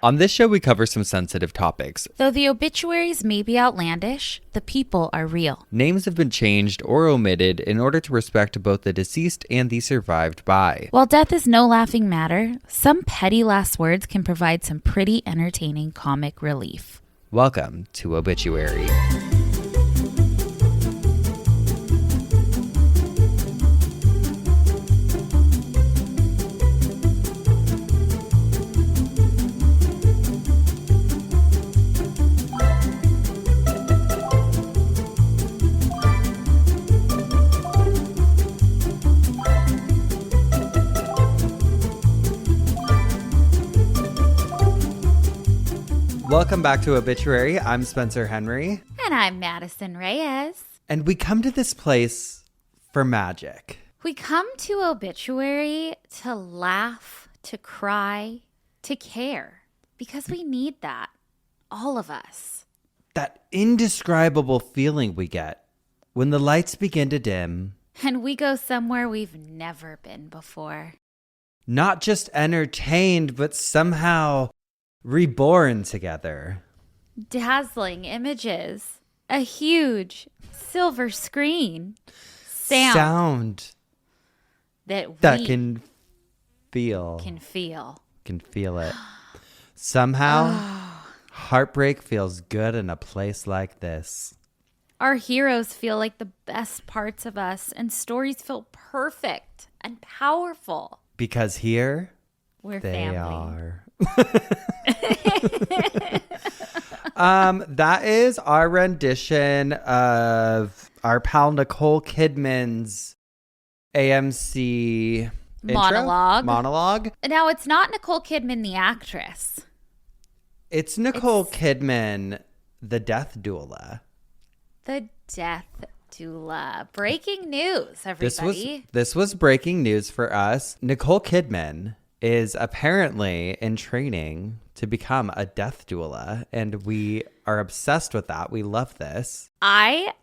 On this show, we cover some sensitive topics. Though the obituaries may be outlandish, the people are real. Names have been changed or omitted in order to respect both the deceased and the survived by. While death is no laughing matter, some petty last words can provide some pretty entertaining comic relief. Welcome to Obituary. Welcome back to Obituary. I'm Spencer Henry. And I'm Madison Reyes. And we come to this place for magic. We come to Obituary to laugh, to cry, to care. Because we need that. All of us. That indescribable feeling we get when the lights begin to dim. And we go somewhere we've never been before. Not just entertained, but somehow reborn together. Dazzling images. A huge silver screen. Sound. That we can feel. Can feel. Can feel it. Somehow, heartbreak feels good in a place like this. Our heroes feel like the best parts of us, and stories feel perfect and powerful. Because here, we're they family. are. That is our rendition of our pal Nicole Kidman's AMC monologue. Now, it's not Nicole Kidman, the actress. It's Nicole Kidman, the death doula. The death doula. Breaking news, everybody. This was breaking news for us. Nicole Kidman is apparently in training to become a death doula, and we are obsessed with that. We love this. I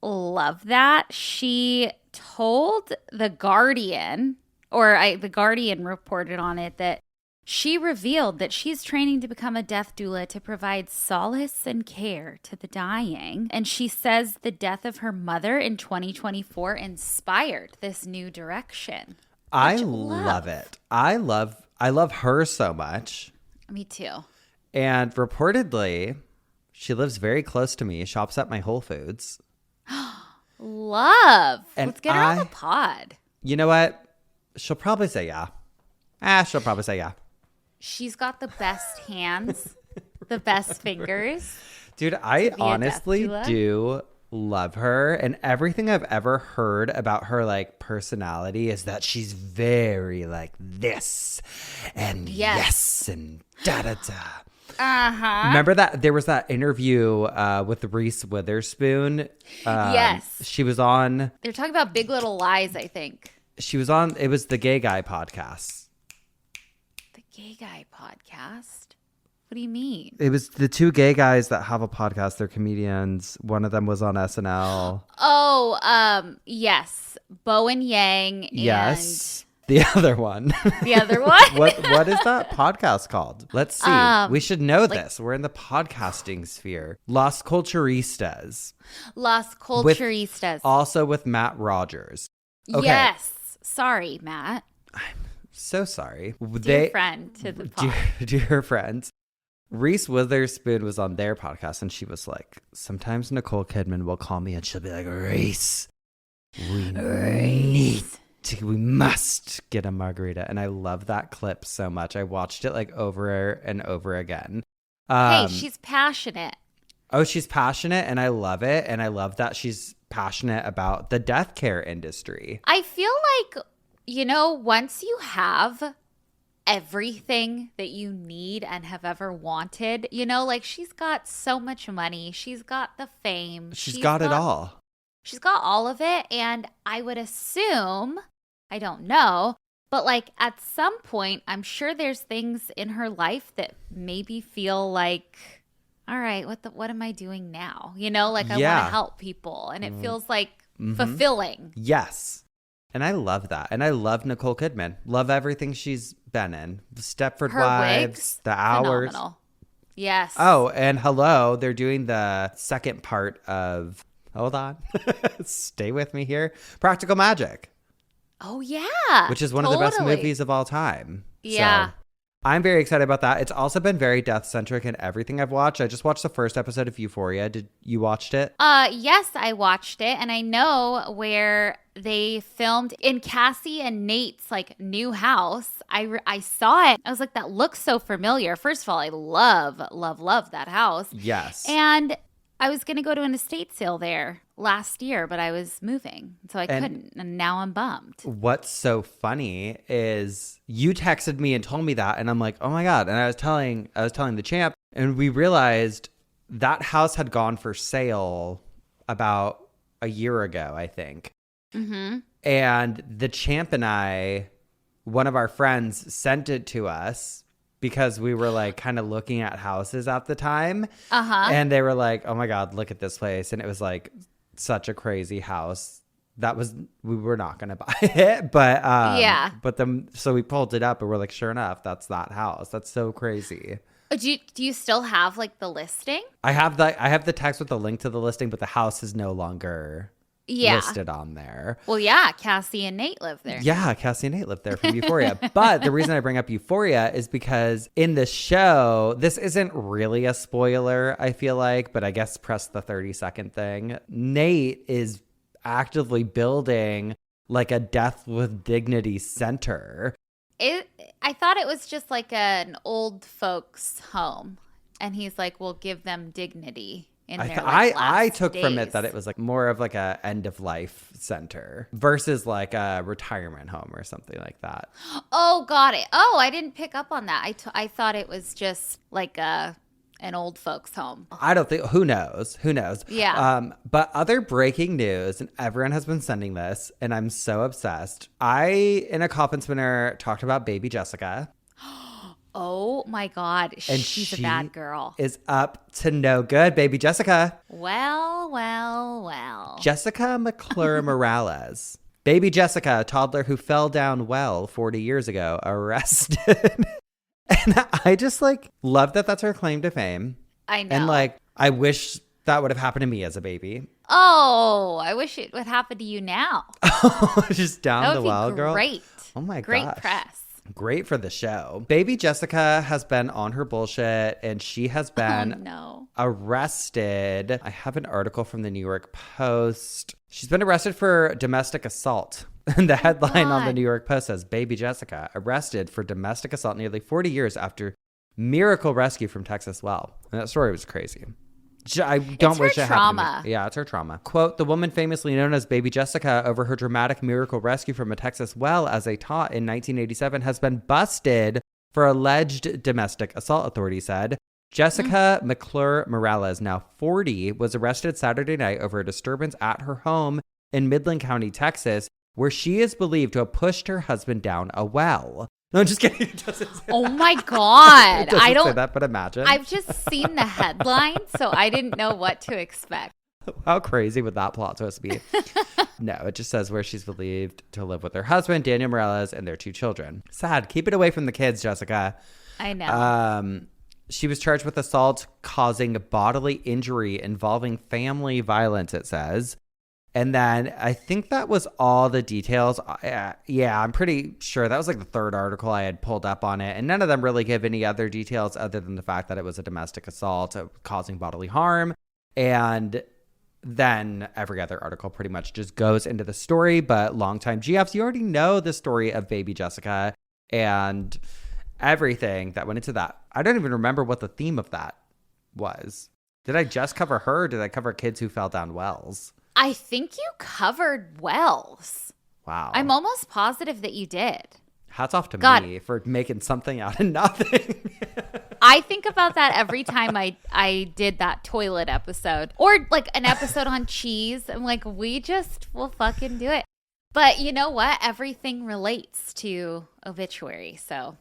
love that. She told The Guardian, The Guardian reported on it, that she revealed that she's training to become a death doula to provide solace and care to the dying. And she says the death of her mother in 2024 inspired this new direction. I love it. I love her so much. Me too. And reportedly, she lives very close to me, shops at my Whole Foods. Love. And let's get her on the pod. You know what? She'll probably say yeah. She'll probably say yeah. She's got the best hands, the best fingers. Dude, I honestly do love her, and everything I've ever heard about her like personality is that she's very like this and yes and da da da. Remember that there was that interview with Reese Witherspoon? Yes. She was on. They're talking about Big Little Lies, I think. She was on. It was the Gay Guy podcast. The Gay Guy podcast? What do you mean? It was the two gay guys that have a podcast. They're comedians. One of them was on SNL. Oh, yes. Bowen Yang. Yes. The other one. The other one? What is that podcast called? Let's see. We should know this. We're in the podcasting sphere. Las Culturistas. Las Culturistas. Also with Matt Rogers. Okay. Yes. Sorry, Matt. I'm so sorry. Dear friend to the pod. Dear friends. Reese Witherspoon was on their podcast, and she was like, sometimes Nicole Kidman will call me and she'll be like, Reese, we must get a margarita. And I love that clip so much. I watched it like over and over again. Hey, she's passionate. Oh, she's passionate, and I love it. And I love that she's passionate about the death care industry. I feel like, once you have everything that you need and have ever wanted, like she's got so much money, she's got the fame, she's got it all, she's got all of it. And I would assume, I don't know, but like at some point I'm sure there's things in her life that maybe feel like, all right, what am I doing now? I want to help people, and it feels like fulfilling. Yes. And I love that. And I love Nicole Kidman. Love everything she's been in? Stepford Her Wives, wigs, The Hours. phenomenal. Yes. Oh, and hello, they're doing the second part of, hold on, stay with me here, Practical Magic. Oh, yeah. Which is one of the best movies of all time. Yeah. So I'm very excited about that. It's also been very death-centric in everything I've watched. I just watched the first episode of Euphoria. Did you watched it? Yes, I watched it, and I know where they filmed in Cassie and Nate's like new house. I saw it. I was like, that looks so familiar. First of all, I love that house. Yes. And I was going to go to an estate sale there last year, but I was moving, so I couldn't. And now I'm bummed. What's so funny is you texted me and told me that, and I'm like, oh my God. And I was telling the champ, and we realized that house had gone for sale about a year ago, I think. Mm-hmm. And the champ and I, one of our friends sent it to us because we were like kind of looking at houses at the time. Uh-huh. And they were like, oh my God, look at this place. And it was like such a crazy house. We were not going to buy it, but yeah. So we pulled it up and we're like, sure enough, that's that house. That's so crazy. Do you still have like the listing? I have the text with the link to the listing, but the house is no longer listed on there. Well, yeah, Cassie and Nate live there. Yeah, Cassie and Nate live there from Euphoria. But the reason I bring up Euphoria is because in the show, this isn't really a spoiler, I feel like, but I guess press the 30-second thing. Nate is actively building like a death with dignity center. I thought it was just like an old folks home, and he's like, we'll give them dignity. I took from it that it was like more of like a end of life center versus like a retirement home or something like that. Oh, got it. Oh, I didn't pick up on that. I thought it was just like an old folks home. I don't think, who knows? Yeah. But other breaking news, and everyone has been sending this, and I'm so obsessed. I, in a coffin spinner, talked about baby Jessica. Oh my God. And she's a bad girl. Is up to no good, baby Jessica. Well. Jessica McClure Morales. Baby Jessica, a toddler who fell down well 40 years ago, arrested. And I just like love that that's her claim to fame. I know. And like, I wish that would have happened to me as a baby. Oh, I wish it would happen to you now. Just down the well, girl. Great. Oh my Great gosh. press. Great for the show. Baby Jessica has been on her bullshit, and she has been arrested. I have an article from the New York Post. She's been arrested for domestic assault. And the headline on the New York Post says, Baby Jessica arrested for domestic assault nearly 40 years after miracle rescue from Texas well. And that story was crazy. I don't wish it happened to me. Yeah, it's her trauma. Quote, the woman famously known as Baby Jessica over her dramatic miracle rescue from a Texas well as a tot in 1987 has been busted for alleged domestic assault, authorities said. Jessica McClure Morales, now 40, was arrested Saturday night over a disturbance at her home in Midland County, Texas, where she is believed to have pushed her husband down a well. No, I'm just kidding. It doesn't say oh my God. I don't say that, but imagine. I've just seen the headline, so I didn't know what to expect. How crazy would that plot supposed to be? No, it just says where she's believed to live with her husband, Daniel Morales, and their 2 children. Sad. Keep it away from the kids, Jessica. I know. She was charged with assault causing bodily injury involving family violence, it says. And then I think that was all the details. Yeah, I'm pretty sure that was like the third article I had pulled up on it. And none of them really give any other details other than the fact that it was a domestic assault causing bodily harm. And then every other article pretty much just goes into the story. But longtime GFs, you already know the story of baby Jessica and everything that went into that. I don't even remember what the theme of that was. Did I just cover her? Or did I cover kids who fell down wells? I think you covered wells. Wow. I'm almost positive that you did. Hats off to me for making something out of nothing. I think about that every time I did that toilet episode or like an episode on cheese. I'm like, we'll fucking do it. But you know what? Everything relates to obituary. So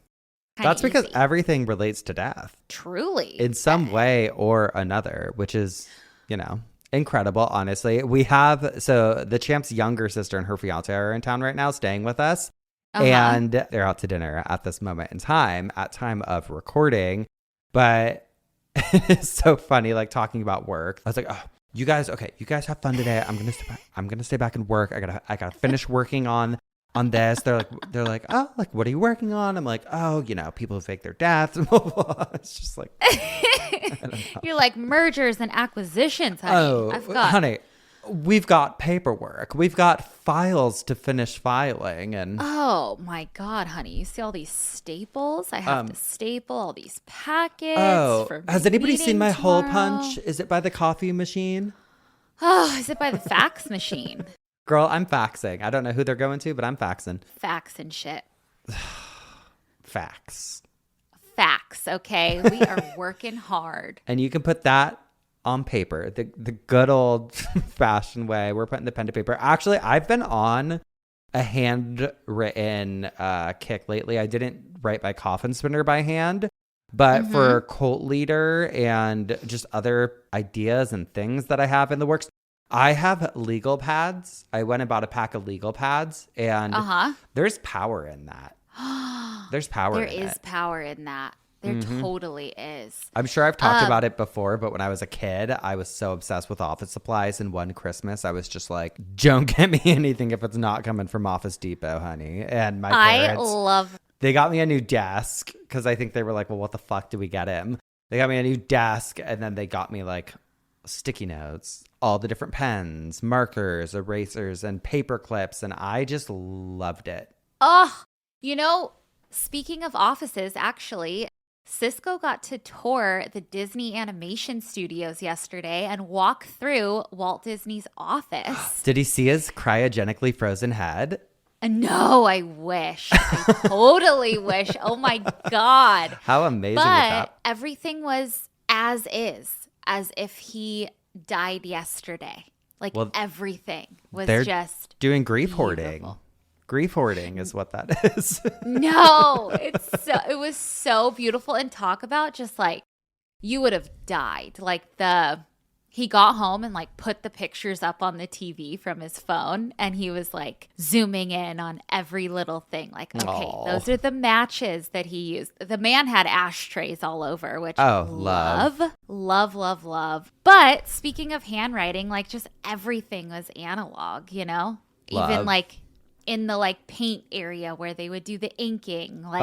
that's because everything relates to death. Truly. In some way or another, which is, incredible, honestly. We have, so the champ's younger sister and her fiance are in town right now staying with us. And they're out to dinner at this moment in time, at time of recording. But it's so funny, like talking about work. I was like, oh, you guys have fun today. I'm gonna stay back and work. I gotta finish working on this. They're like, oh, like, what are you working on? I'm like, oh, people who fake their deaths. It's just like, you're like mergers and acquisitions, honey. Oh, honey, we've got paperwork. We've got files to finish filing. And oh my God, honey, you see all these staples? I have to staple all these packets. Oh, for has anybody seen my tomorrow. hole punch? Is it by the coffee machine? Oh, is it by the fax machine? Girl, I'm faxing. I don't know who they're going to, but I'm faxing. Fax and shit. Fax. Okay, we are working hard. And you can put that on paper, the good old fashioned way. We're putting the pen to paper. Actually, I've been on a handwritten kick lately. I didn't write my coffin spinner by hand, but for cult leader and just other ideas and things that I have in the works, I have legal pads. I went and bought a pack of legal pads, and there's power in that. There's power in it. There is power in that. There totally is. I'm sure I've talked about it before, but when I was a kid, I was so obsessed with office supplies. And one Christmas, I was just like, don't get me anything if it's not coming from Office Depot, honey. And my parents, they got me a new desk because I think they were like, well, what the fuck do we get him? They got me a new desk, and then they got me like sticky notes, all the different pens, markers, erasers, and paper clips. And I just loved it. Oh, speaking of offices, actually, Cisco got to tour the Disney Animation Studios yesterday and walk through Walt Disney's office. Did he see his cryogenically frozen head? No, I wish. I totally wish. Oh my God. How amazing was that? But everything was as is, as if he died yesterday. Like everything was just doing grief beautiful. Hoarding. Grief hoarding is what that is. No, it was so beautiful. And talk about just like, you would have died. Like he got home and like put the pictures up on the TV from his phone, and he was like zooming in on every little thing. Like, okay, those are the matches that he used. The man had ashtrays all over, which love. But speaking of handwriting, like just everything was analog, Love. Even like in the like paint area where they would do the inking. Like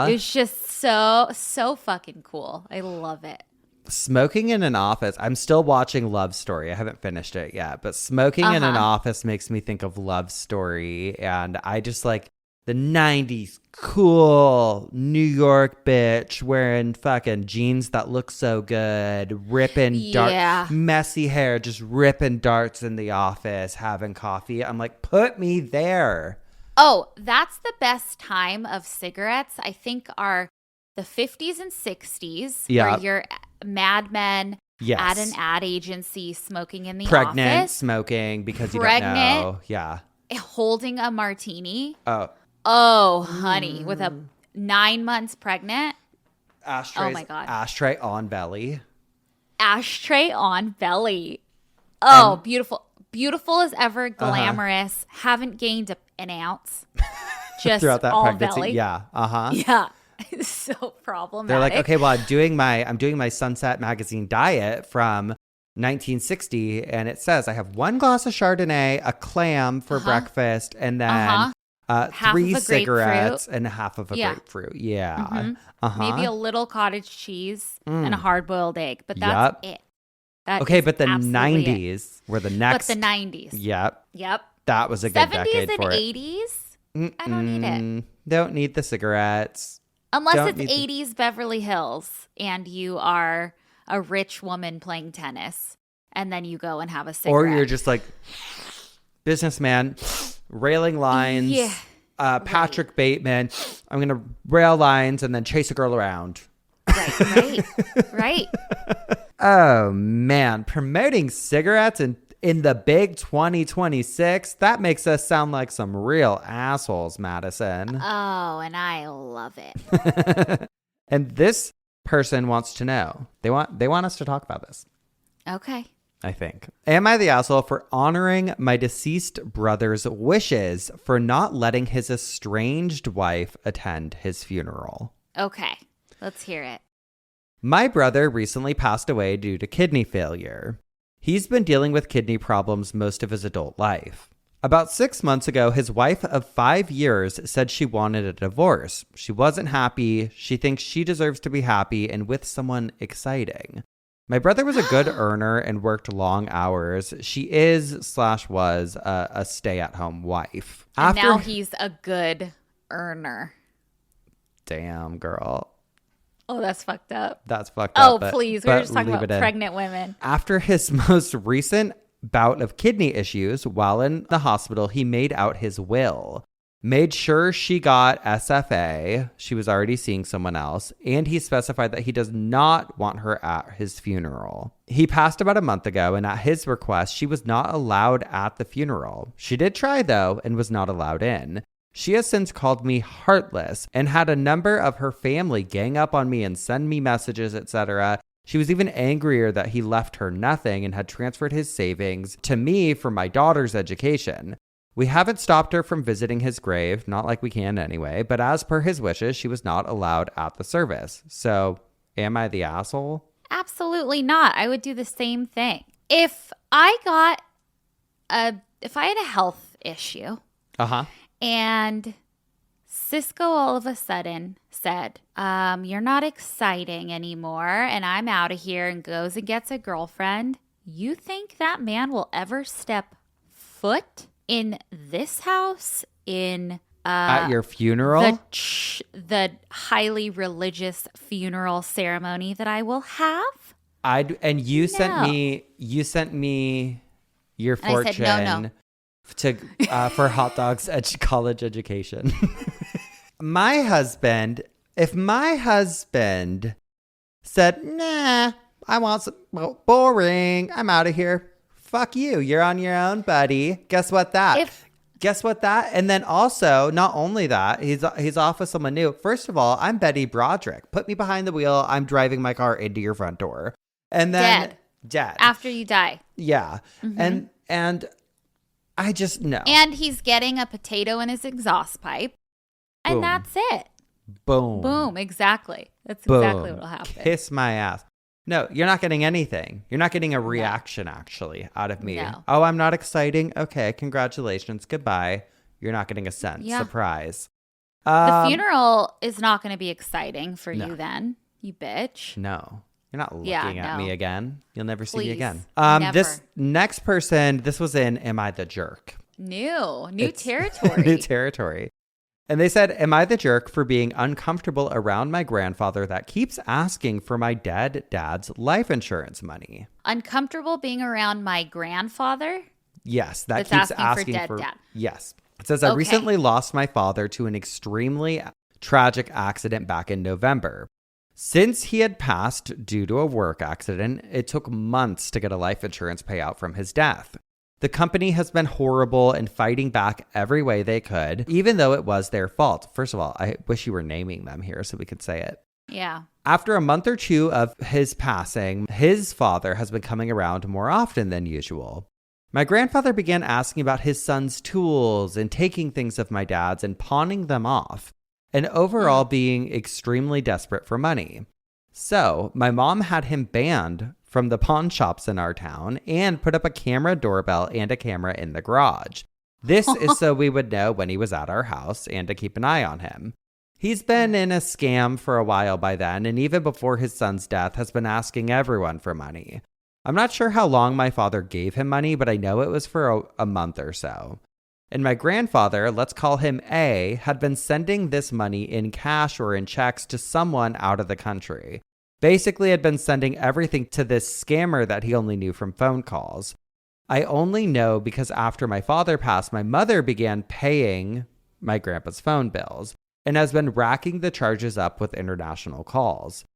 it was just so fucking cool. I love it. Smoking in an office. I'm still watching Love Story. I haven't finished it yet, but smoking in an office makes me think of Love Story. And I just like the 90s cool New York bitch wearing fucking jeans that look so good, ripping darts, messy hair, just ripping darts in the office, having coffee. I'm like, put me there. Oh, that's the best time of cigarettes, I think, are the 50s and 60s, where you're Mad Men at an ad agency smoking in the Pregnant, office. smoking because you don't know. Yeah. Holding a martini. Oh, honey, with a 9 months pregnant. Ashtrays, oh my God. Ashtray on belly. Ashtray on belly. Oh, beautiful. Beautiful as ever, glamorous. Haven't gained an ounce. Just throughout that all pregnancy. belly. Yeah. Yeah. It's so problematic. They're like, okay, well, I'm doing my Sunset Magazine diet from 1960, and it says I have 1 glass of Chardonnay, a clam for breakfast, and then 3 cigarettes and half of a grapefruit. Yeah. Maybe a little cottage cheese and a hard-boiled egg, but that's it. But the 90s were the next. But the 90s. Yep. That was a good decade for it. 70s and 80s? I don't need it. Don't need the cigarettes. Unless it's 80s Beverly Hills and you are a rich woman playing tennis, and then you go and have a cigarette. Or you're just like businessman, railing lines. Yeah. Patrick Bateman. I'm going to rail lines and then chase a girl around. Right. Oh, man. Promoting cigarettes in the big 2026, that makes us sound like some real assholes, Madison. Oh, and I love it. And this person wants to know. They want us to talk about this. Okay. I think. Am I the asshole for honoring my deceased brother's wishes for not letting his estranged wife attend his funeral? Okay, let's hear it. My brother recently passed away due to kidney failure. He's been dealing with kidney problems most of his adult life. About 6 months ago, his wife of 5 years said she wanted a divorce. She wasn't happy. She thinks she deserves to be happy and with someone exciting. My brother was a good earner and worked long hours. She is/was a stay-at-home wife. And now he's a good earner. Damn, girl. Oh, that's fucked up. That's fucked up. Oh, please. We're just talking about pregnant women. After his most recent bout of kidney issues, while in the hospital, he made out his will. Made sure she got SFA. She was already seeing someone else. And he specified that he does not want her at his funeral. He passed about a month ago, and at his request, she was not allowed at the funeral. She did try, though, and was not allowed in. She has since called me heartless and had a number of her family gang up on me and send me messages, etc. She was even angrier that he left her nothing and had transferred his savings to me for my daughter's education. We haven't stopped her from visiting his grave, not like we can anyway, but as per his wishes, she was not allowed at the service. So, am I the asshole? Absolutely not. I would do the same thing. If I had a health issue, and Cisco all of a sudden said, you're not exciting anymore, and I'm out of here, and goes and gets a girlfriend, you think that man will ever step foot in this house, at your funeral, the highly religious funeral ceremony that I will have? You sent me your fortune. I said, no. For hot dogs at college education. If my husband said, nah, I want some boring, I'm out of here. Fuck you. You're on your own, buddy. Guess what that? And then also, not only that, he's off with someone new. First of all, I'm Betty Broderick. Put me behind the wheel. I'm driving my car into your front door. And then dead. After you die. Yeah. Mm-hmm. And I just know. And he's getting a potato in his exhaust pipe. And that's it. Boom. Exactly. That's exactly what will happen. Kiss my ass. No, you're not getting anything. You're not getting a reaction, actually, out of me. No. Oh, I'm not exciting? Okay, congratulations. Goodbye. You're not getting a cent. Yeah. Surprise. The funeral is not going to be exciting for you then, you bitch. No. You're not looking at me again. You'll never see me again. Never. This next person, this was in Am I the Jerk? New territory. New territory. And they said, am I the jerk for being uncomfortable around my grandfather that keeps asking for my dead dad's life insurance money? Uncomfortable being around my grandfather? Yes, that keeps asking for dad. Yes. It says, I recently lost my father to an extremely tragic accident back in November. Since he had passed due to a work accident, it took months to get a life insurance payout from his death. The company has been horrible and fighting back every way they could, even though it was their fault. First of all, I wish you were naming them here so we could say it. Yeah. After a month or two of his passing, his father has been coming around more often than usual. My grandfather began asking about his son's tools and taking things of my dad's and pawning them off, and overall being extremely desperate for money. So my mom had him banned from the pawn shops in our town and put up a camera doorbell and a camera in the garage. This is so we would know when he was at our house and to keep an eye on him. He's been in a scam for a while by then, and even before his son's death has been asking everyone for money. I'm not sure how long my father gave him money, but I know it was for a month or so. And my grandfather, let's call him A, had been sending this money in cash or in checks to someone out of the country. Basically had been sending everything to this scammer that he only knew from phone calls. I only know because after my father passed, my mother began paying my grandpa's phone bills and has been racking the charges up with international calls.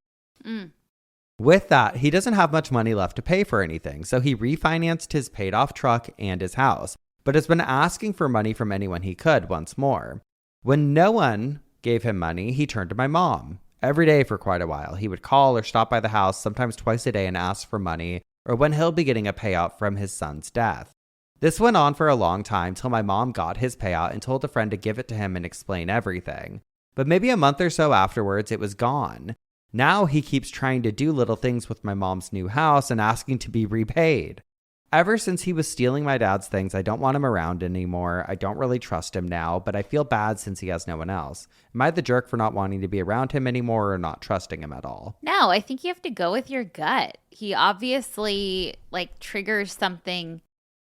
With that, he doesn't have much money left to pay for anything, so he refinanced his paid off truck and his house, but has been asking for money from anyone he could once more. When no one gave him money, he turned to my mom. Every day for quite a while, he would call or stop by the house, sometimes twice a day, and ask for money or when he'll be getting a payout from his son's death. This went on for a long time till my mom got his payout and told a friend to give it to him and explain everything. But maybe a month or so afterwards, it was gone. Now he keeps trying to do little things with my mom's new house and asking to be repaid. Ever since he was stealing my dad's things, I don't want him around anymore. I don't really trust him now, but I feel bad since he has no one else. Am I the jerk for not wanting to be around him anymore or not trusting him at all? No, I think you have to go with your gut. He obviously triggers something.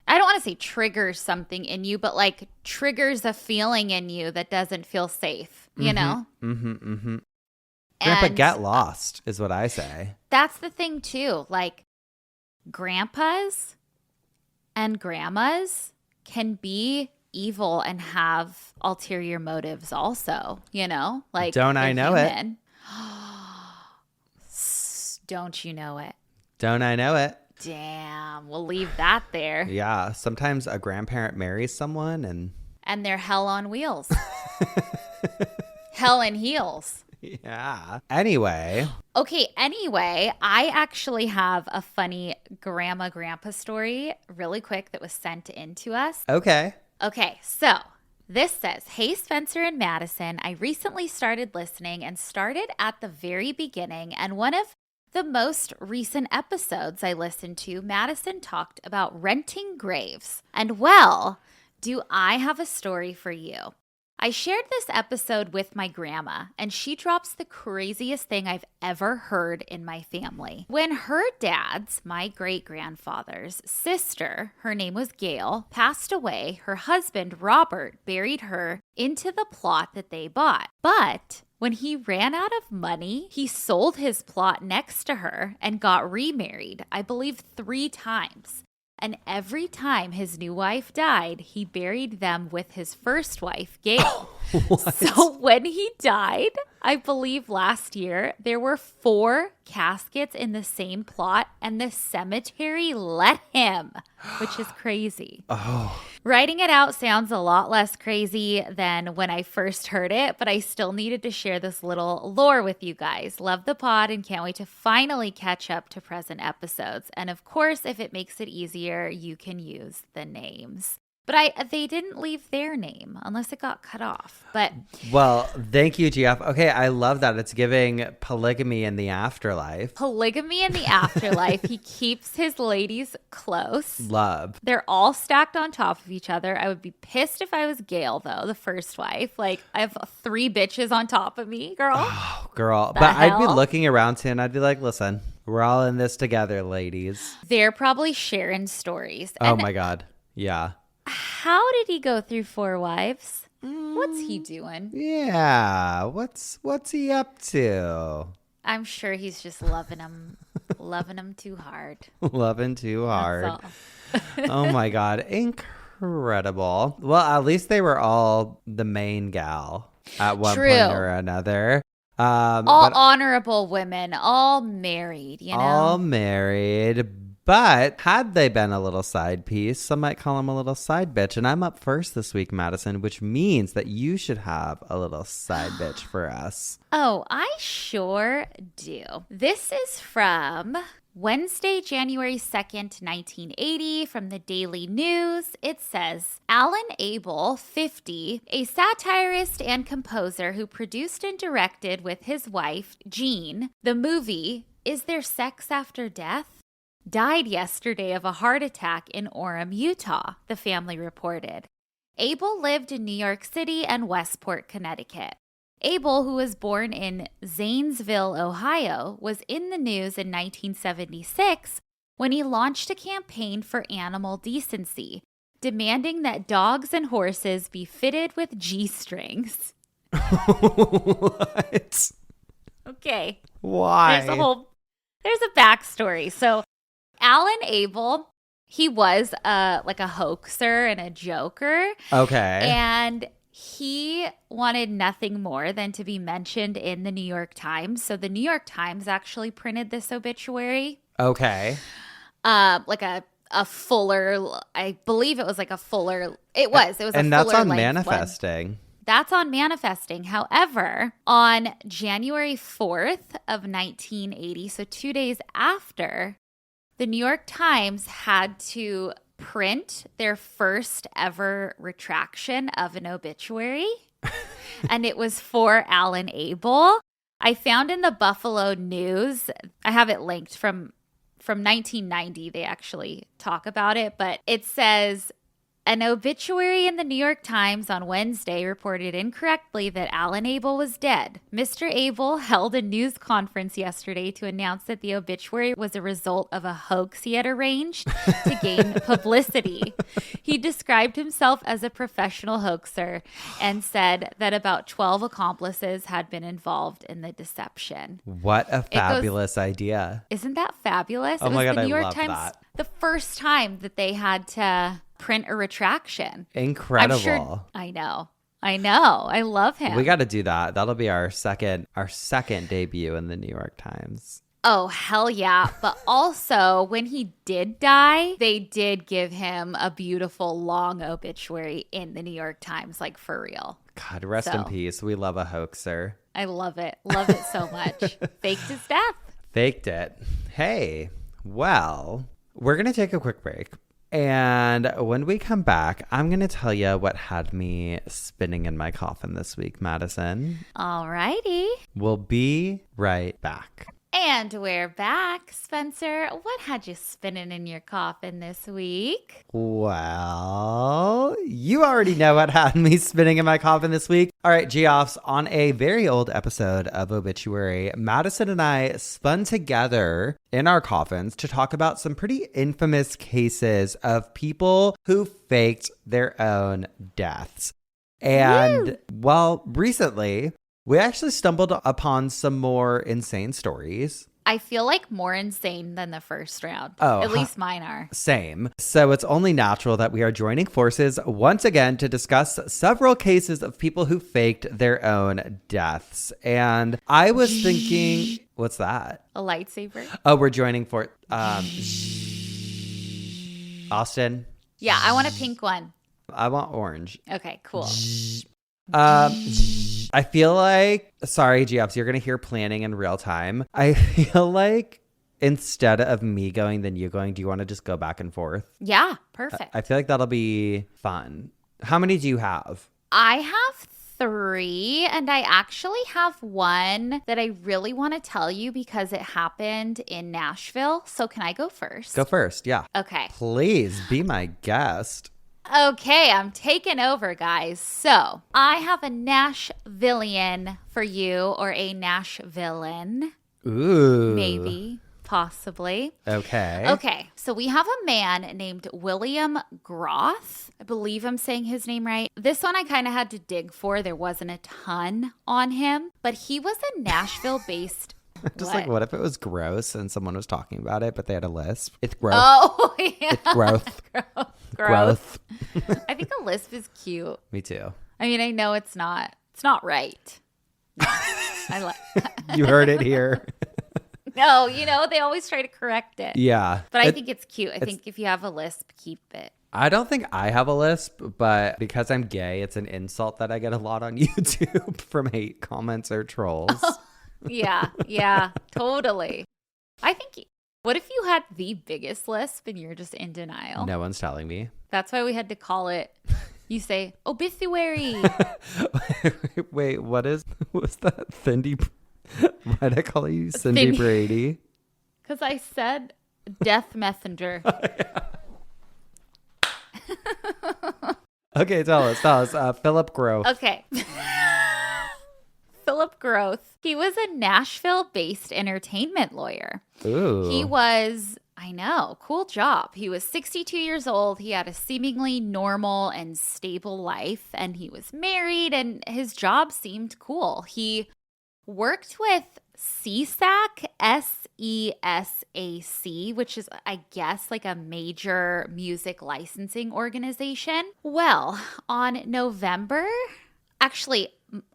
I don't want to say triggers something in you, but triggers a feeling in you that doesn't feel safe, you know? Grandpa, get lost is what I say. That's the thing too. Grandpas and grandmas can be evil and have ulterior motives also, you know? Don't I know it? Don't you know it? Don't I know it? Damn, we'll leave that there. Yeah, sometimes a grandparent marries someone and they're hell on wheels. Hell in heels. Yeah. Anyway, I actually have a funny grandpa story really quick that was sent in to us. Okay, so this says, "Hey, Spencer and Madison, I recently started listening and started at the very beginning, and one of the most recent episodes I listened to, Madison talked about renting graves. And well, do I have a story for you. I shared this episode with my grandma, and she drops the craziest thing I've ever heard in my family. When her dad's, my great-grandfather's, sister, her name was Gail, passed away, her husband, Robert, buried her into the plot that they bought. But when he ran out of money, he sold his plot next to her and got remarried, I believe 3 times. And every time his new wife died, he buried them with his first wife, Gail. So when he died, I believe last year, there were 4 caskets in the same plot, and the cemetery let him, which is crazy. Oh. Writing it out sounds a lot less crazy than when I first heard it, but I still needed to share this little lore with you guys. Love the pod and can't wait to finally catch up to present episodes. And of course, if it makes it easier, you can use the names. But they didn't leave their name unless it got cut off. But well, thank you, GF. Okay, I love that. It's giving polygamy in the afterlife. Polygamy in the afterlife. He keeps his ladies close. Love. They're all stacked on top of each other. I would be pissed if I was Gail, though, the first wife. I have 3 bitches on top of me, girl. Oh, girl. But I'd be looking around too, and I'd be like, listen, we're all in this together, ladies. They're probably sharing stories. Oh, my God. Yeah. How did he go through 4 wives? What's he doing? Yeah. What's he up to? I'm sure he's just loving them too hard. Loving too hard. That's all. Oh my God. Incredible. Well, at least they were all the main gal at one point or another. All honorable women, all married, you know? All married. But had they been a little side piece, some might call him a little side bitch. And I'm up first this week, Madison, which means that you should have a little side bitch for us. Oh, I sure do. This is from Wednesday, January 2nd, 1980, from the Daily News. It says, Alan Abel, 50, a satirist and composer who produced and directed with his wife, Jean, the movie Is There Sex After Death? Died yesterday of a heart attack in Orem, Utah, the family reported. Abel lived in New York City and Westport, Connecticut. Abel, who was born in Zanesville, Ohio, was in the news in 1976 when he launched a campaign for animal decency, demanding that dogs and horses be fitted with G-strings. What? Okay. Why? There's a backstory. So Alan Abel, he was like a hoaxer and a joker. Okay. And he wanted nothing more than to be mentioned in the New York Times. So the New York Times actually printed this obituary. Okay. Like a fuller, I believe it was like a fuller, it was a fuller. And that's on Manifesting. That's on Manifesting. However, on January 4th of 1980, so 2 days after The New York Times had to print their first ever retraction of an obituary, and it was for Alan Abel. I found in the Buffalo News, I have it linked from 1990. They actually talk about it, but it says, an obituary in the New York Times on Wednesday reported incorrectly that Alan Abel was dead. Mr. Abel held a news conference yesterday to announce that the obituary was a result of a hoax he had arranged to gain publicity. He described himself as a professional hoaxer and said that about 12 accomplices had been involved in the deception. What a fabulous idea. Isn't that fabulous? Oh my God, I love that. The first time that they had to print a retraction. Incredible. I know. I love him. We got to do that. That'll be our second debut in the New York Times. Oh, hell yeah. But also, when he did die, they did give him a beautiful long obituary in the New York Times, like for real. God, rest in peace. We love a hoaxer. I love it. Love it so much. Faked his death. Faked it. Hey, well, we're going to take a quick break. And when we come back, I'm going to tell you what had me spinning in my coffin this week, Madison. All righty. We'll be right back. And we're back. Spencer, what had you spinning in your coffin this week? Well, you already know what had me spinning in my coffin this week. All right, GOOOFs, on a very old episode of Obituary, Madison and I spun together in our coffins to talk about some pretty infamous cases of people who faked their own deaths. And, well, recently, we actually stumbled upon some more insane stories. I feel like more insane than the first round. Oh, at least mine are. Same. So it's only natural that we are joining forces once again to discuss several cases of people who faked their own deaths. And I was thinking, what's that? A lightsaber? Oh, we're joining for Austin? Yeah, I want a pink one. I want orange. Okay, cool. I feel like, sorry, GOOOFs, you're going to hear planning in real time. I feel like instead of me going, then you going, do you want to just go back and forth? Yeah, perfect. I feel like that'll be fun. How many do you have? I have 3, and I actually have one that I really want to tell you because it happened in Nashville. So can I go first? Go first, yeah. Okay. Please be my guest. Okay, I'm taking over, guys. So I have a Nashvillian for you, or a Nashvillian. Ooh. Maybe, possibly. Okay, so we have a man named William Groth. I believe I'm saying his name right. This one I kind of had to dig for. There wasn't a ton on him, but he was a Nashville-based... Just like, what if it was gross and someone was talking about it, but they had a lisp? It's gross. Oh, yeah. It's growth. Growth. I think a lisp is cute. Me too. I mean, I know it's not right. You heard it here. No, they always try to correct it. Yeah. But I think it's cute. I think if you have a lisp, keep it. I don't think I have a lisp, but because I'm gay, it's an insult that I get a lot on YouTube from hate comments or trolls. Yeah, totally. I think, what if you had the biggest lisp and you're just in denial? No one's telling me. That's why we had to call it, you say, obituary. Wait, what's that? Cindy? Why'd I call you Cindy Brady? Because I said death messenger. Okay, tell us. Philip Groth. Okay. Philip Groth. He was a Nashville-based entertainment lawyer. Ooh. He was, I know, cool job. He was 62 years old. He had a seemingly normal and stable life, and he was married, and his job seemed cool. He worked with SESAC, SESAC, which is, I guess, like a major music licensing organization. Well, on actually,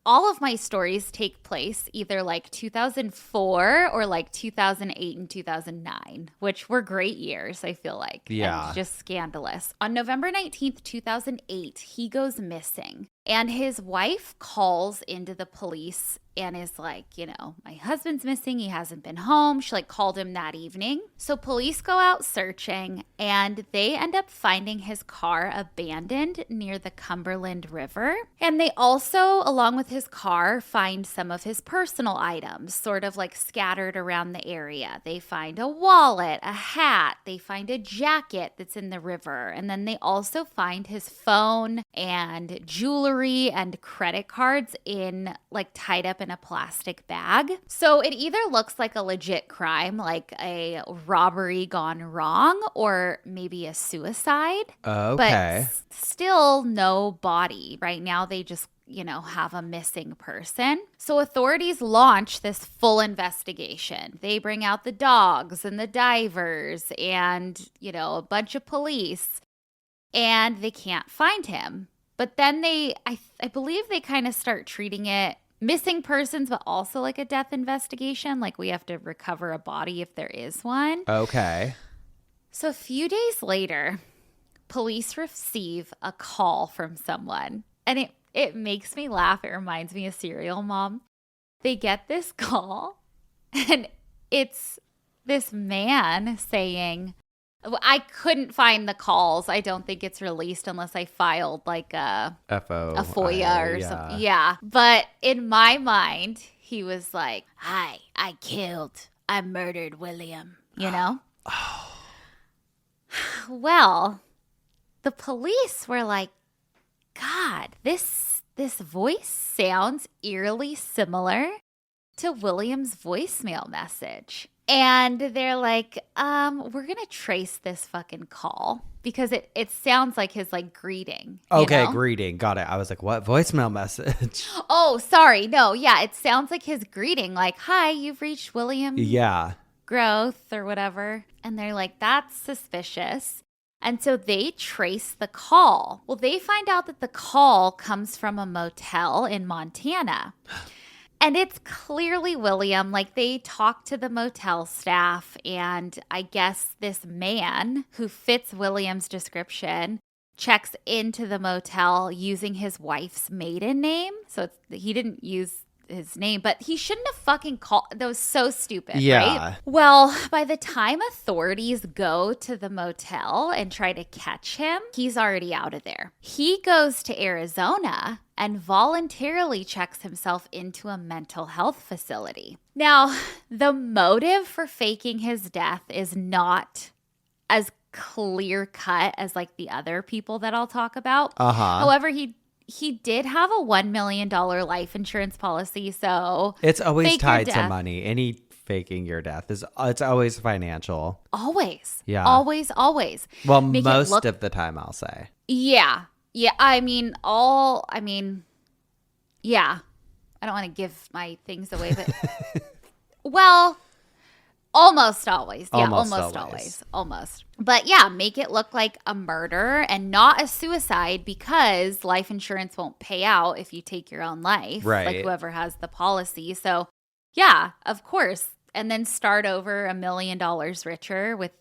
all of my stories take place either like 2004 or like 2008 and 2009, which were great years, I feel like. Yeah. And just scandalous. On November 19th, 2008, he goes missing. And his wife calls into the police and is like, my husband's missing. He hasn't been home. She called him that evening. So police go out searching and they end up finding his car abandoned near the Cumberland River. And they also, along with his car, find some of his personal items sort of scattered around the area. They find a wallet, a hat. They find a jacket that's in the river. And then they also find his phone and jewelry and credit cards tied up in a plastic bag. So it either looks like a legit crime, like a robbery gone wrong, or maybe a suicide. Okay. But still no body. Right now they just have a missing person. So authorities launch this full investigation. They bring out the dogs and the divers and, a bunch of police, and they can't find him. But then I believe they kind of start treating it missing persons, but also like a death investigation. We have to recover a body if there is one. Okay. So a few days later, police receive a call from someone, and it makes me laugh. It reminds me of Serial Mom. They get this call, and it's this man saying, I couldn't find the calls. I don't think it's released unless I filed a FOIA or something. Yeah. But in my mind, he was like, hi, I murdered William, Oh. Well, the police were like, God, this voice sounds eerily similar to William's voicemail message. And they're like, we're going to trace this fucking call because it sounds like his greeting. Okay, greeting. Got it. I was like, what voicemail message? Oh, sorry. No, yeah, it sounds like his greeting. Hi, you've reached William. Yeah. Growth or whatever. And they're like, that's suspicious. And so they trace the call. Well, they find out that the call comes from a motel in Montana. And it's clearly William. They talk to the motel staff, and I guess this man who fits William's description checks into the motel using his wife's maiden name. So he didn't use his name, but he shouldn't have fucking called. That was so stupid, right? Well, by the time authorities go to the motel and try to catch him, he's already out of there. He goes to Arizona and voluntarily checks himself into a mental health facility. Now, the motive for faking his death is not as clear cut as the other people that I'll talk about. However, he did have a $1 million life insurance policy, so it's always tied to money. Any faking your death it's always financial. Always. Yeah. Always. Well, most of the time, I'll say. Yeah. Yeah. Yeah. I don't want to give my things away, but well, almost always. Yeah, almost always. Almost. But yeah, make it look like a murder and not a suicide because life insurance won't pay out if you take your own life. Right. Whoever has the policy. So yeah, of course. And then start over $1 million richer with,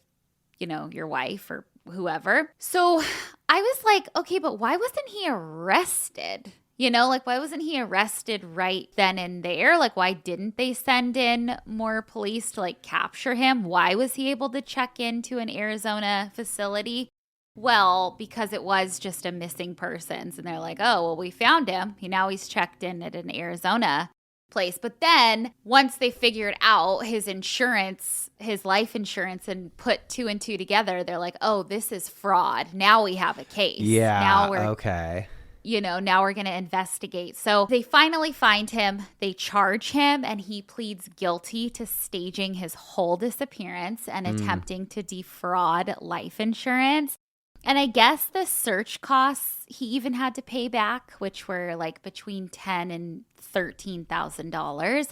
your wife or whoever. So I was like, okay, but why wasn't he arrested? Why wasn't he arrested right then and there? Why didn't they send in more police to capture him? Why was he able to check into an Arizona facility? Well, because it was just a missing persons. And they're like, oh, well, we found him. He's checked in at an Arizona place. But then once they figured out his insurance, his life insurance, and put two and two together, they're like, oh, this is fraud. Now we have a case. Yeah. Now we're okay. Now we're going to investigate. So they finally find him. They charge him, and he pleads guilty to staging his whole disappearance and attempting to defraud life insurance. And I guess the search costs he even had to pay back, which were between $10,000 and $13,000.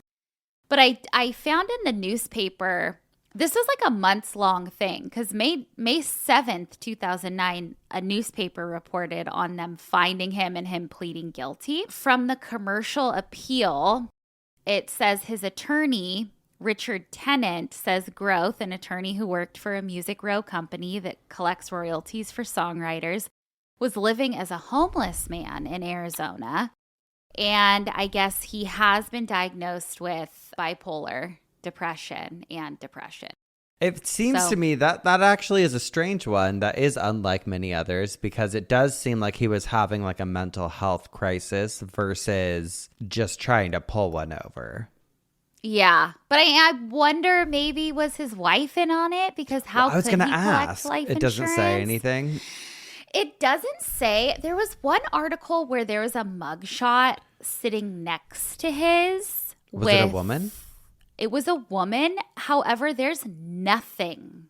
But I found in the newspaper, this was a months-long thing because May 7th, 2009, a newspaper reported on them finding him and him pleading guilty. From the commercial appeal, it says his attorney, Richard Tennant, says Growth, an attorney who worked for a Music Row company that collects royalties for songwriters, was living as a homeless man in Arizona. And I guess he has been diagnosed with bipolar depression and depression. It seems to me that actually is a strange one that is unlike many others, because it does seem like he was having like a mental health crisis versus just trying to pull one over. Yeah, but I wonder, maybe was his wife in on it? Because how I was could he gonna collect ask. life It doesn't insurance? say anything. It doesn't say. There was one article where there was a mugshot sitting next to his. Was it a woman? It was a woman. However, there's nothing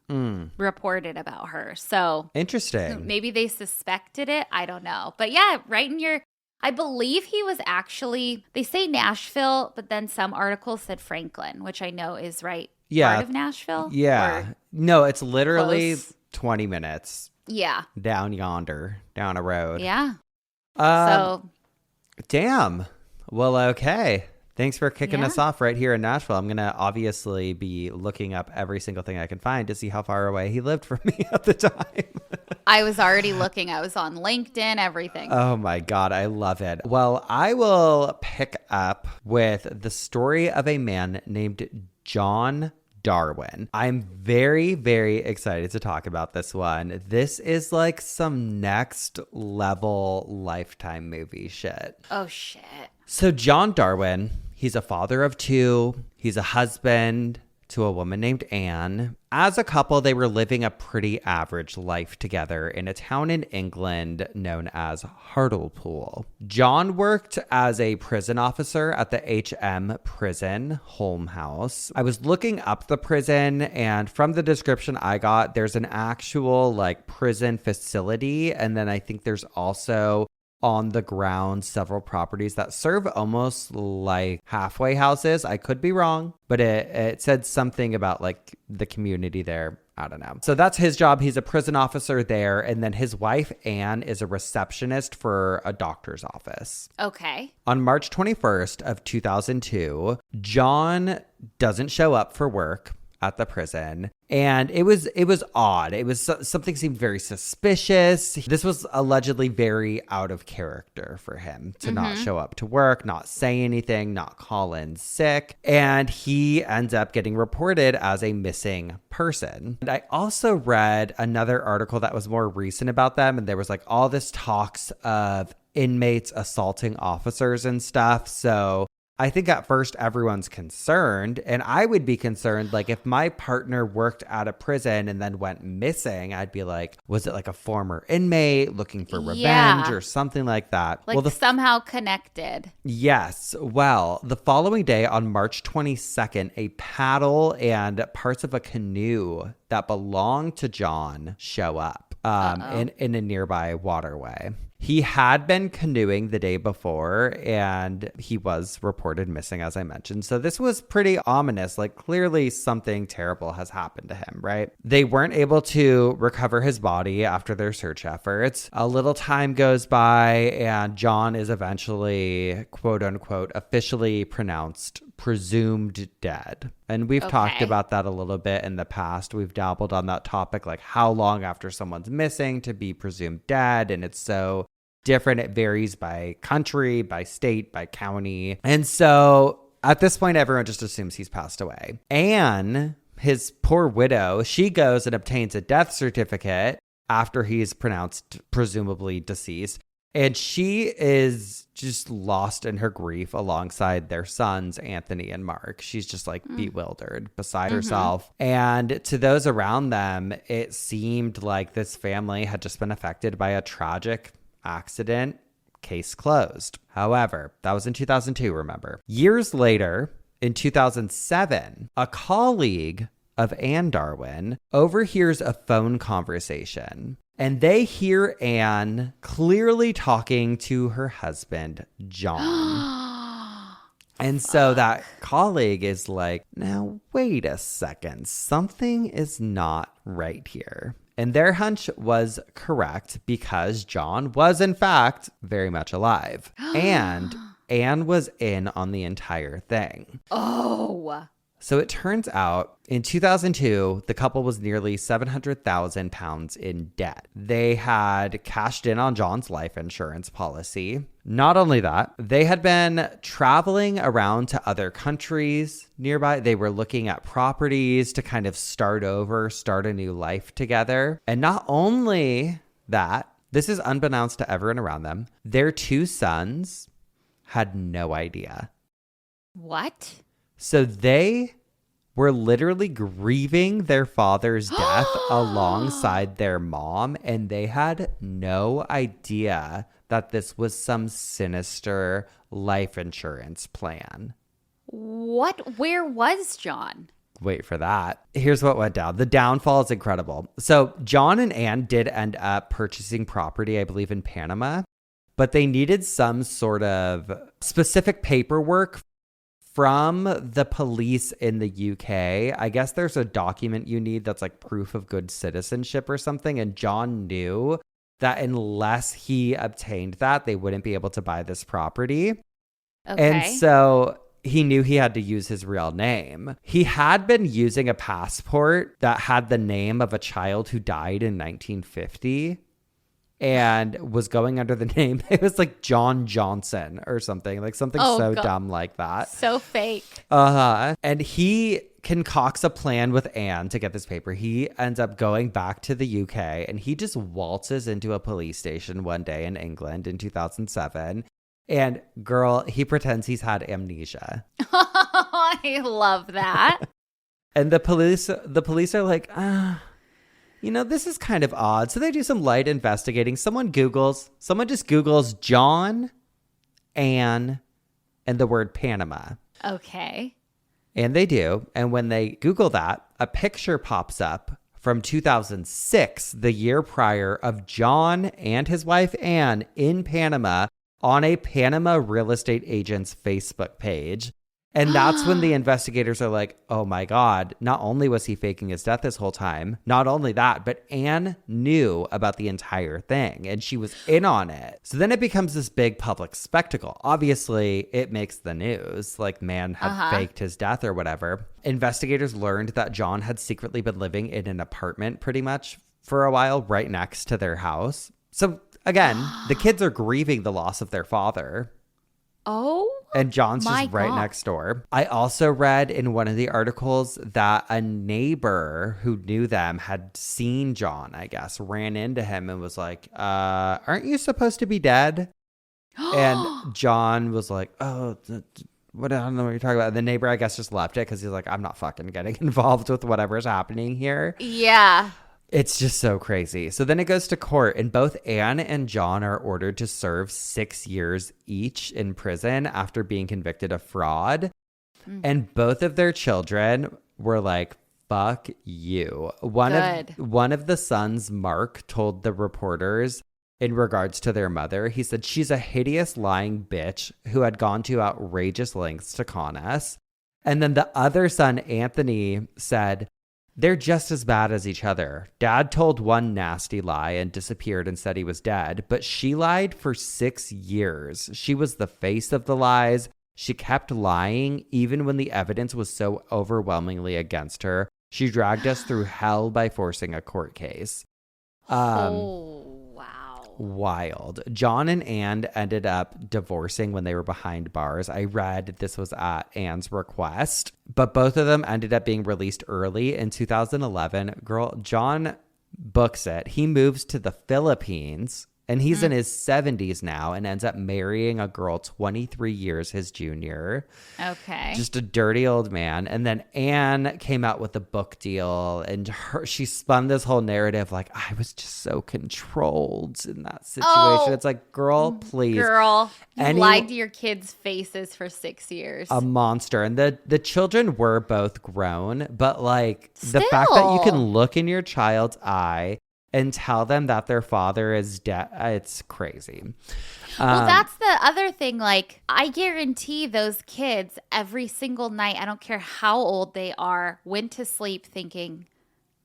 reported about her. So interesting. Maybe they suspected it. I don't know. But yeah, right in your... I believe he was actually... They say Nashville, but then some articles said Franklin, which I know is part of Nashville. Yeah. No, it's literally close. 20 minutes. Yeah. Down yonder, down a road. Yeah. Damn. Well, okay. Thanks for kicking us off right here in Nashville. I'm going to obviously be looking up every single thing I can find to see how far away he lived from me at the time. I was already looking. I was on LinkedIn, everything. Oh my God, I love it. Well, I will pick up with the story of a man named John Darwin. I'm very, very excited to talk about this one. This is like some next level Lifetime movie shit. Oh, shit. So John Darwin, he's a father of two. He's a husband to a woman named Anne. As a couple, they were living a pretty average life together in a town in England known as Hartlepool. John worked as a prison officer at the HM prison, Holme House. I was looking up the prison, and from the description I got, there's an actual like prison facility, and then I think there's also on the ground several properties that serve almost like halfway houses. I could be wrong, but it said something about like the community there. I don't know. So that's his job. He's a prison officer there. And then his wife, Anne, is a receptionist for a doctor's office. Okay. On March 21st of 2002, John doesn't show up for work at the prison. And it was odd. It was something seemed very suspicious. This was allegedly very out of character for him to not show up to work, not say anything, not call in sick. And he ends up getting reported as a missing person. And I also read another article that was more recent about them. And there was like all this talks of inmates assaulting officers and stuff. So I think at first everyone's concerned, and I would be concerned, like if my partner worked at a prison and then went missing, I'd be like, was it like a former inmate looking for revenge or something like that? Like somehow connected. Yes. Well, the following day on March 22nd, a paddle and parts of a canoe that belonged to John show up in a nearby waterway. He had been canoeing the day before, and he was reported missing, as I mentioned. So this was pretty ominous. Like, clearly something terrible has happened to him, right? They weren't able to recover his body after their search efforts. A little time goes by, and John is eventually, quote unquote, officially pronounced presumed dead. And we've talked about that a little bit in the past. We've dabbled on that topic, like how long after someone's missing to be presumed dead. And it's so different. It varies by country, by state, by county. And so at this point, everyone just assumes he's passed away. Anne, his poor widow, she goes and obtains a death certificate after he's pronounced presumably deceased. And she is just lost in her grief alongside their sons, Anthony and Mark. She's just like bewildered, beside herself. And to those around them, it seemed like this family had just been affected by a tragic accident. Case closed. However, that was in 2002, remember. Years later, in 2007, a colleague of Anne Darwin overhears a phone conversation. And they hear Anne clearly talking to her husband, John. And so that colleague is like, now, wait a second. Something is not right here. And their hunch was correct because John was, in fact, very much alive. And Anne was in on the entire thing. Oh. So it turns out in 2002, the couple was nearly 700,000 pounds in debt. They had cashed in on John's life insurance policy. Not only that, they had been traveling around to other countries nearby. They were looking at properties to kind of start over, start a new life together. And not only that, this is unbeknownst to everyone around them, their two sons had no idea. What? So they were literally grieving their father's death alongside their mom, and they had no idea that this was some sinister life insurance plan. What? Where was John? Wait for that. Here's what went down. The downfall is incredible. So John and Anne did end up purchasing property, I believe, in Panama, but they needed some sort of specific paperwork from the police in the UK. I guess there's a document you need that's like proof of good citizenship or something. And John knew that unless he obtained that, they wouldn't be able to buy this property. Okay. And so he knew he had to use his real name. He had been using a passport that had the name of a child who died in 1950. And was going under the name, it was like John Johnson or something, like something dumb like that. So fake. And he concocts a plan with Anne to get this paper. He ends up going back to the UK, and he just waltzes into a police station one day in England in 2007. And girl, he pretends he's had amnesia. I love that. And the police are like, this is kind of odd. So they do some light investigating. Someone just Googles John, Anne, and the word Panama. Okay. And they do. And when they Google that, a picture pops up from 2006, the year prior, of John and his wife Anne in Panama on a Panama real estate agent's Facebook page. And that's when the investigators are like, oh my God, not only was he faking his death this whole time, not only that, but Anne knew about the entire thing and she was in on it. So then it becomes this big public spectacle. Obviously, it makes the news, like man had faked his death or whatever. Investigators learned that John had secretly been living in an apartment pretty much for a while right next to their house. So again, the kids are grieving the loss of their father. Oh, and John's just right next door. I also read in one of the articles that a neighbor who knew them had seen John, I guess, ran into him and was like, aren't you supposed to be dead? And John was like, oh, what? I don't know what you're talking about. And the neighbor, I guess, just left it because he's like, I'm not fucking getting involved with whatever's happening here. Yeah. It's just so crazy. So then it goes to court, and both Anne and John are ordered to serve 6 years each in prison after being convicted of fraud. And both of their children were like, fuck you. One of the sons, Mark, told the reporters in regards to their mother, he said, she's a hideous lying bitch who had gone to outrageous lengths to con us. And then the other son, Anthony, said, they're just as bad as each other. Dad told one nasty lie and disappeared and said he was dead, but she lied for 6 years. She was the face of the lies. She kept lying even when the evidence was so overwhelmingly against her. She dragged us through hell by forcing a court case. Wild. John and Anne ended up divorcing when they were behind bars. I read this was at Anne's request, but both of them ended up being released early in 2011. Girl, John books it. He moves to the Philippines and he's in his 70s now and ends up marrying a girl 23 years his junior. Okay. Just a dirty old man. And then Anne came out with a book deal and she spun this whole narrative like, I was just so controlled in that situation. It's like, girl, please. Girl, you lied to your kids' faces for 6 years. A monster. And the children were both grown, but like the fact that you can look in your child's eye and tell them that their father is dead. It's crazy. Well, that's the other thing. Like, I guarantee those kids every single night, I don't care how old they are, went to sleep thinking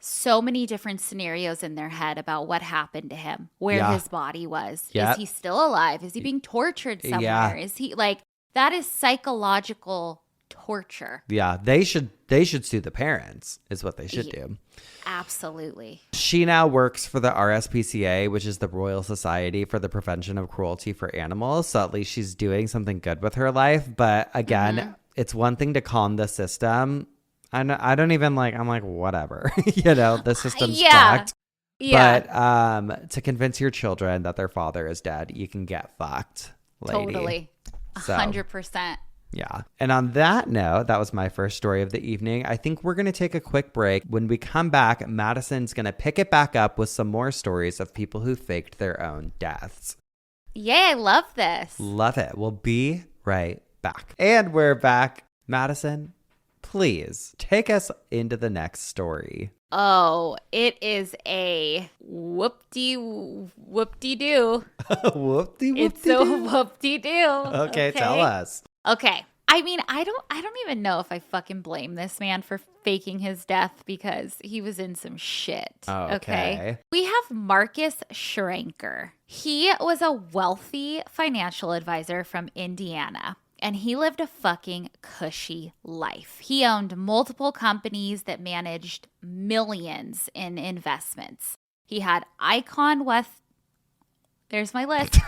so many different scenarios in their head about what happened to him, where his body was. Is he still alive? Is he being tortured somewhere? Is he like, that is psychological torture. Yeah, they should sue the parents is what they should do. Absolutely. She now works for the RSPCA, which is the Royal Society for the Prevention of Cruelty for Animals. So at least she's doing something good with her life. But again, it's one thing to calm the system. I don't even I'm like, whatever. The system's fucked. Yeah. But to convince your children that their father is dead, you can get fucked, lady. Totally. 100%. Yeah. And on that note, that was my first story of the evening. I think we're going to take a quick break. When we come back, Madison's going to pick it back up with some more stories of people who faked their own deaths. Yay, I love this. Love it. We'll be right back. And we're back. Madison, please take us into the next story. Oh, it is a whoop-de-doo. Whoop-de-whoop-de-doo. It's a whoop-de-doo. Okay, tell us. Okay. I mean, I don't even know if I fucking blame this man for faking his death because he was in some shit. Okay. We have Marcus Schranker. He was a wealthy financial advisor from Indiana. And he lived a fucking cushy life. He owned multiple companies that managed millions in investments. He had there's my list.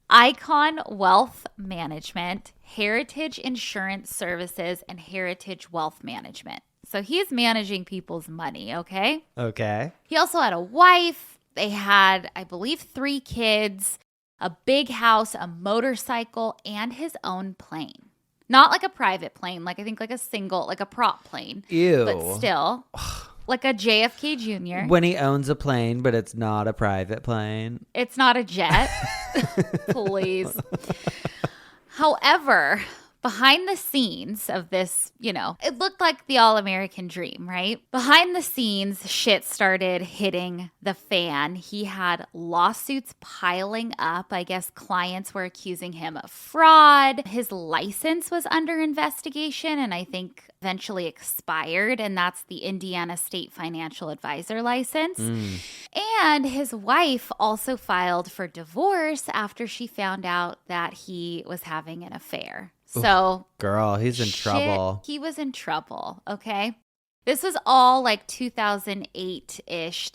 Icon Wealth Management, Heritage Insurance Services, and Heritage Wealth Management. So he's managing people's money, okay? Okay. He also had a wife. They had, I believe, 3 kids. A big house, a motorcycle, and his own plane. Not like a private plane, I think a prop plane. Ew. But still, like a JFK Jr. When he owns a plane, but it's not a private plane. It's not a jet. Please. However, behind the scenes of this, it looked like the all-American dream, right? Behind the scenes, shit started hitting the fan. He had lawsuits piling up. I guess clients were accusing him of fraud. His license was under investigation and I think eventually expired, and that's the Indiana State Financial Advisor license. And his wife also filed for divorce after she found out that he was having an affair. So, girl, he's in trouble. He was in trouble, okay? This was all 2008-ish,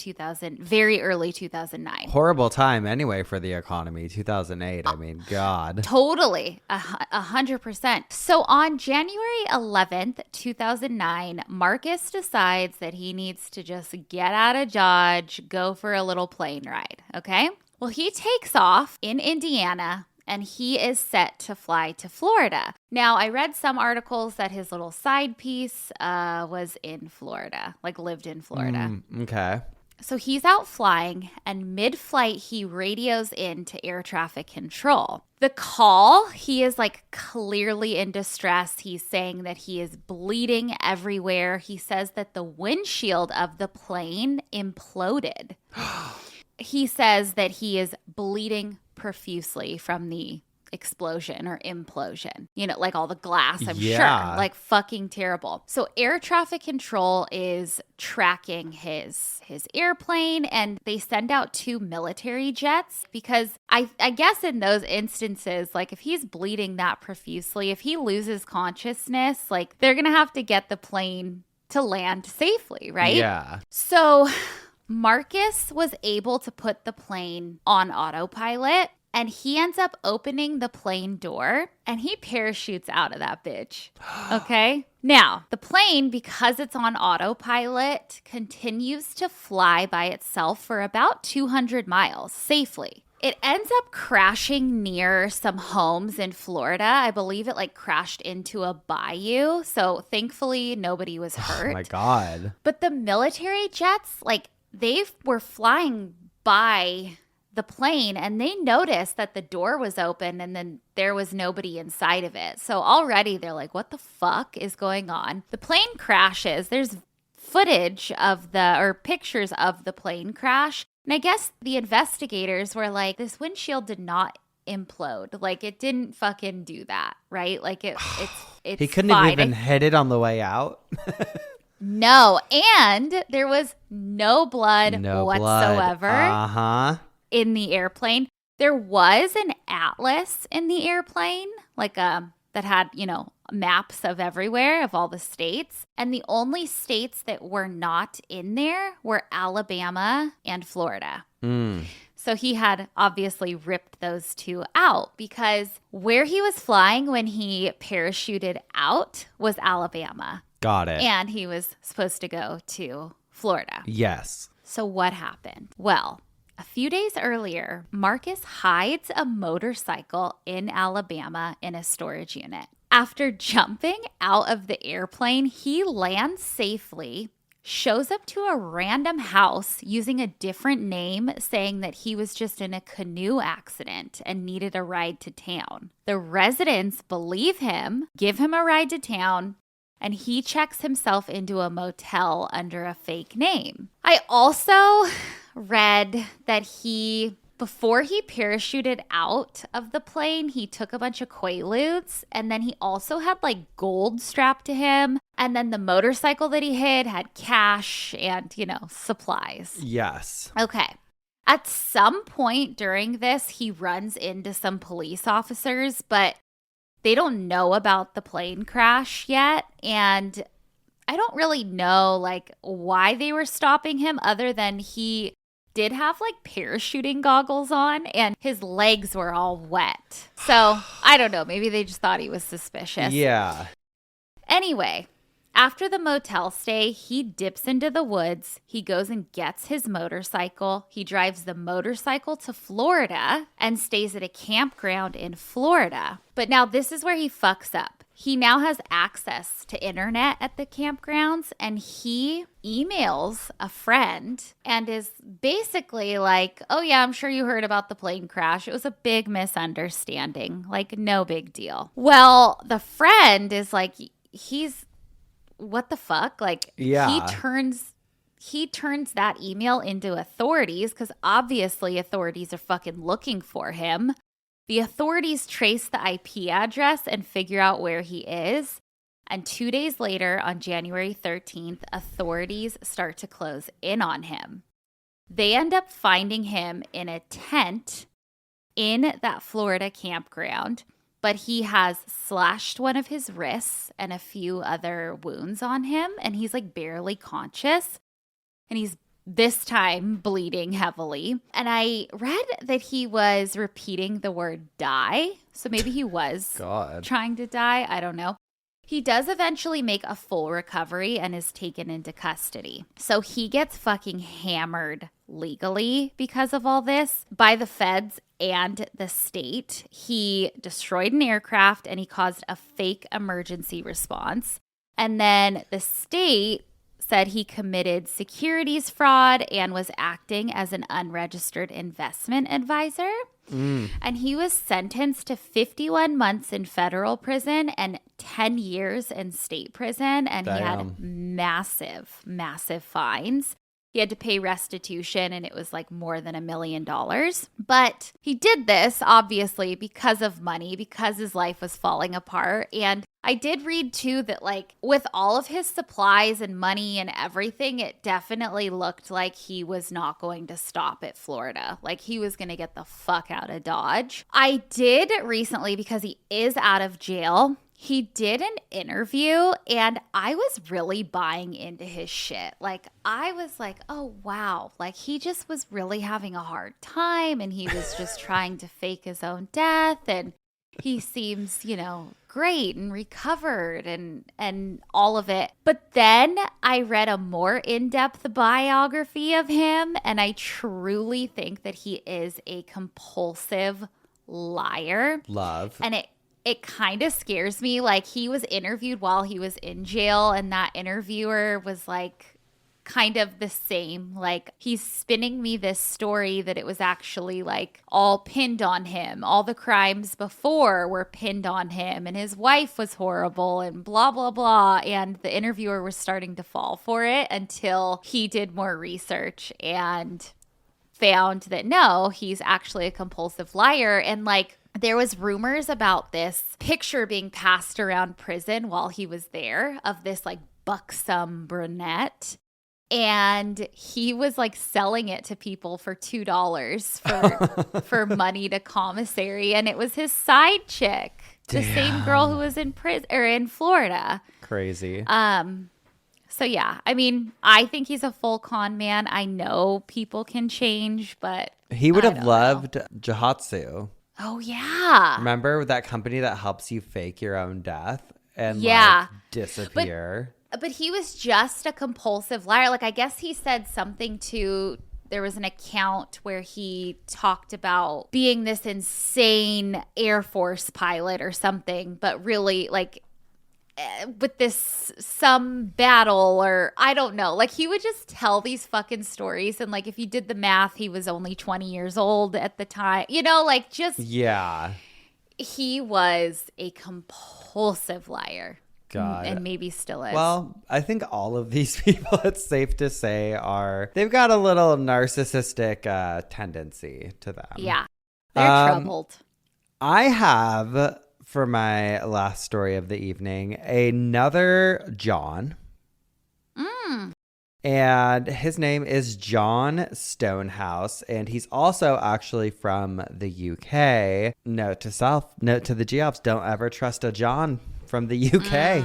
very early 2009. Horrible time anyway for the economy, 2008. I mean, God. Totally, 100%. So on January 11th, 2009, Marcus decides that he needs to just get out of Dodge, go for a little plane ride, okay? Well, he takes off in Indiana, and he is set to fly to Florida. Now, I read some articles that his little side piece was in Florida, lived in Florida. Okay. So he's out flying, and mid-flight, he radios in to air traffic control. The call, he is clearly in distress. He's saying that he is bleeding everywhere. He says that the windshield of the plane imploded. He says that he is bleeding profusely from the explosion or implosion, all the glass, I'm sure, fucking terrible. So air traffic control is tracking his airplane, and they send out 2 military jets because I guess in those instances, if he's bleeding that profusely, if he loses consciousness, they're gonna have to get the plane to land safely, right? Yeah. So Marcus was able to put the plane on autopilot, and he ends up opening the plane door, and he parachutes out of that bitch. Okay? Now, the plane, because it's on autopilot, continues to fly by itself for about 200 miles safely. It ends up crashing near some homes in Florida. I believe it crashed into a bayou. So thankfully, nobody was hurt. Oh my God. But the military jets, they were flying by the plane, and they noticed that the door was open and then there was nobody inside of it. So already they're like, what the fuck is going on? The plane crashes. There's footage of pictures of the plane crash. And I guess the investigators were like, this windshield did not implode. It didn't fucking do that, right? It's he couldn't fine. have even hit it on the way out. No, and there was no blood whatsoever in the airplane. There was an atlas in the airplane, the that had, maps of everywhere, of all the states. And the only states that were not in there were Alabama and Florida. So he had obviously ripped those two out because where he was flying when he parachuted out was Alabama. Got it. And he was supposed to go to Florida. Yes. So what happened? Well, a few days earlier, Marcus hides a motorcycle in Alabama in a storage unit. After jumping out of the airplane, he lands safely, shows up to a random house using a different name, saying that he was just in a canoe accident and needed a ride to town. The residents believe him, give him a ride to town, and he checks himself into a motel under a fake name. I also read that before he parachuted out of the plane, he took a bunch of Quaaludes, and then he also had like gold strapped to him. And then the motorcycle that he hid had cash and, supplies. Yes. Okay. At some point during this, he runs into some police officers, but they don't know about the plane crash yet. And I don't really know why they were stopping him other than he did have parachuting goggles on and his legs were all wet. So I don't know. Maybe they just thought he was suspicious. Yeah. Anyway, after the motel stay, he dips into the woods. He goes and gets his motorcycle. He drives the motorcycle to Florida and stays at a campground in Florida. But now this is where he fucks up. He now has access to internet at the campgrounds and he emails a friend and is basically like, oh yeah, I'm sure you heard about the plane crash. It was a big misunderstanding, no big deal. Well, the friend is like, what the fuck? Yeah. He turns that email into authorities because obviously authorities are fucking looking for him. The authorities trace the IP address and figure out where he is. And 2 days later, on January 13th, authorities start to close in on him. They end up finding him in a tent in that Florida campground, but he has slashed one of his wrists and a few other wounds on him, and he's barely conscious. And he's this time bleeding heavily. And I read that he was repeating the word die. So maybe he was trying to die. I don't know. He does eventually make a full recovery and is taken into custody. So he gets fucking hammered legally because of all this by the feds and the state. He destroyed an aircraft and he caused a fake emergency response. And then the state said he committed securities fraud and was acting as an unregistered investment advisor. And he was sentenced to 51 months in federal prison and 10 years in state prison. And He had massive, massive fines. He had to pay restitution and it was more than $1 million. But he did this obviously because of money, because his life was falling apart. And I did read too that with all of his supplies and money and everything, it definitely looked like he was not going to stop at Florida. He was going to get the fuck out of Dodge. I did recently, because he is out of jail, he did an interview and I was really buying into his shit. I was like, oh, wow. He just was really having a hard time and he was just trying to fake his own death. And he seems, great and recovered and all of it. But then I read a more in-depth biography of him and I truly think that he is a compulsive liar. Love. And it kind of scares me. He was interviewed while he was in jail and that interviewer was kind of the same. He's spinning me this story that it was actually all pinned on him. All the crimes before were pinned on him and his wife was horrible and blah, blah, blah. And the interviewer was starting to fall for it until he did more research and found that no, he's actually a compulsive liar. And there was rumors about this picture being passed around prison while he was there of this buxom brunette. And he was selling it to people for $2 for money to commissary. And it was his side chick. The same girl who was in prison or in Florida. Crazy. So yeah, I mean, I think he's a full con man. I know people can change, but he would have loved Jihatsu. Oh yeah. Remember that company that helps you fake your own death and disappear? But he was just a compulsive liar. Like, I guess he said something there was an account where he talked about being this insane Air Force pilot or something, but really like with some battle or I don't know. Like, he would just tell these fucking stories. And like, if you did the math, he was only 20 years old at the time, like just. Yeah. He was a compulsive liar. God. And maybe still is. Well, I think all of these people, it's safe to say, they've got a little narcissistic tendency to them. Yeah. They're troubled. I have, for my last story of the evening, another John. And his name is John Stonehouse, and he's also actually from the UK. Note to self, note to the GOOOs, don't ever trust a John from the UK.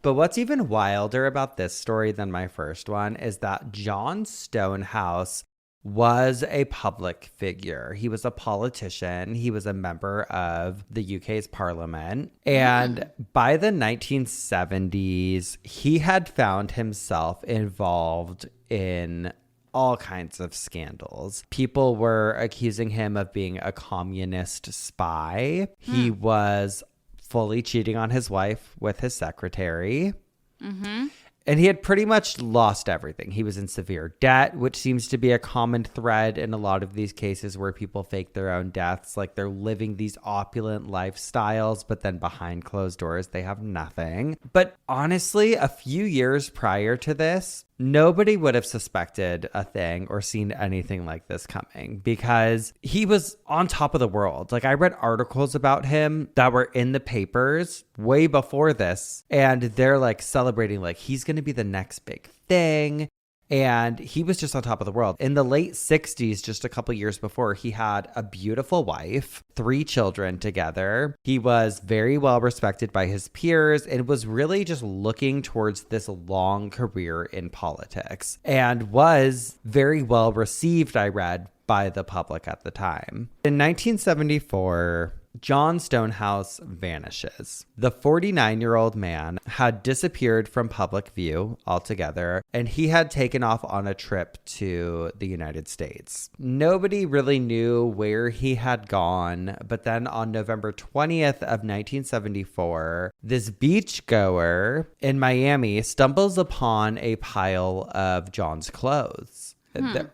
But what's even wilder about this story than my first one is that John Stonehouse was a public figure. He was a politician. He was a member of the UK's parliament. And by the 1970s, he had found himself involved in all kinds of scandals. People were accusing him of being a communist spy. He was fully cheating on his wife with his secretary. And he had pretty much lost everything. He was in severe debt, which seems to be a common thread in a lot of these cases where people fake their own deaths. Like, they're living these opulent lifestyles, but then behind closed doors, they have nothing. But honestly, a few years prior to this, nobody would have suspected a thing or seen anything like this coming because he was on top of the world. Like, I read articles about him that were in the papers way before this, and they're like celebrating like he's going to be the next big thing. And he was just on top of the world. In the late 60s, just a couple years before, he had a beautiful wife, 3 children together. He was very well respected by his peers and was really just looking towards this long career in politics and was very well received, I read, by the public at the time. In 1974, John Stonehouse vanishes. The 49-year-old man had disappeared from public view altogether, and he had taken off on a trip to the United States. Nobody really knew where he had gone, but then on November 20th of 1974, this beach goer in Miami stumbles upon a pile of John's clothes.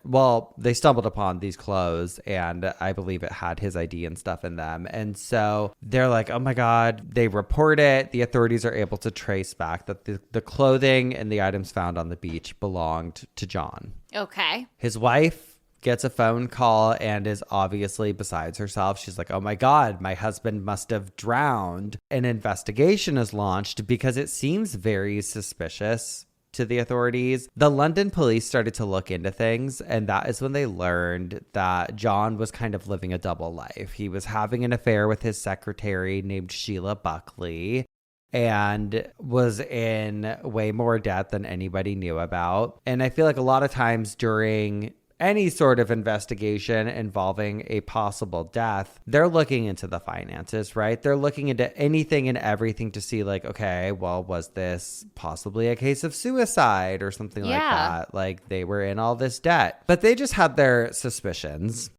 Well, they stumbled upon these clothes, and I believe it had his ID and stuff in them. And so they're like, oh my God, they report it. The authorities are able to trace back that the clothing and the items found on the beach belonged to John. Okay. His wife gets a phone call and is obviously besides herself. She's like, oh my God, my husband must have drowned. An investigation is launched because it seems very suspicious to the authorities. The London police started to look into things, and that is when they learned that John was kind of living a double life. He was having an affair with his secretary named Sheila Buckley and was in way more debt than anybody knew about. And I feel like a lot of times during any sort of investigation involving a possible death, they're looking into the finances, right? They're looking into anything and everything to see like, okay, well, was this possibly a case of suicide or something like that? Like, they were in all this debt, but they just had their suspicions.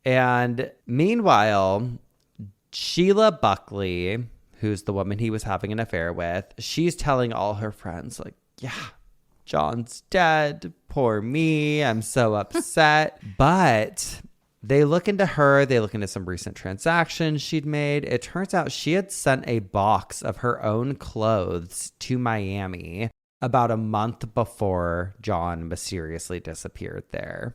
And meanwhile, Sheila Buckley, who's the woman he was having an affair with, she's telling all her friends like, yeah, John's dead. Poor me. I'm so upset. But they look into her. They look into some recent transactions she'd made. It turns out she had sent a box of her own clothes to Miami about a month before John mysteriously disappeared there.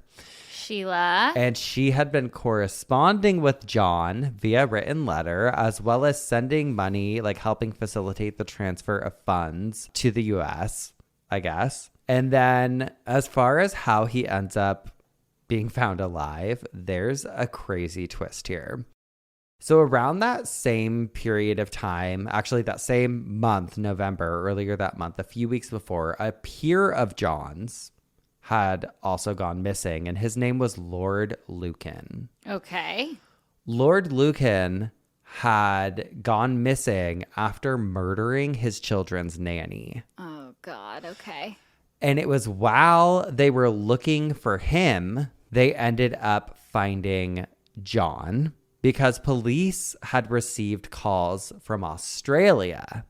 Sheila. And she had been corresponding with John via written letter, as well as sending money, like helping facilitate the transfer of funds to the US, I guess. And then as far as how he ends up being found alive, there's a crazy twist here. So around that same period of time, actually that same month, November, earlier that month, a few weeks before, a peer of John's had also gone missing, and his name was Lord Lucan. Okay. Lord Lucan had gone missing after murdering his children's nanny. Oh, God. Okay. And it was while they were looking for him, they ended up finding John, because police had received calls from Australia.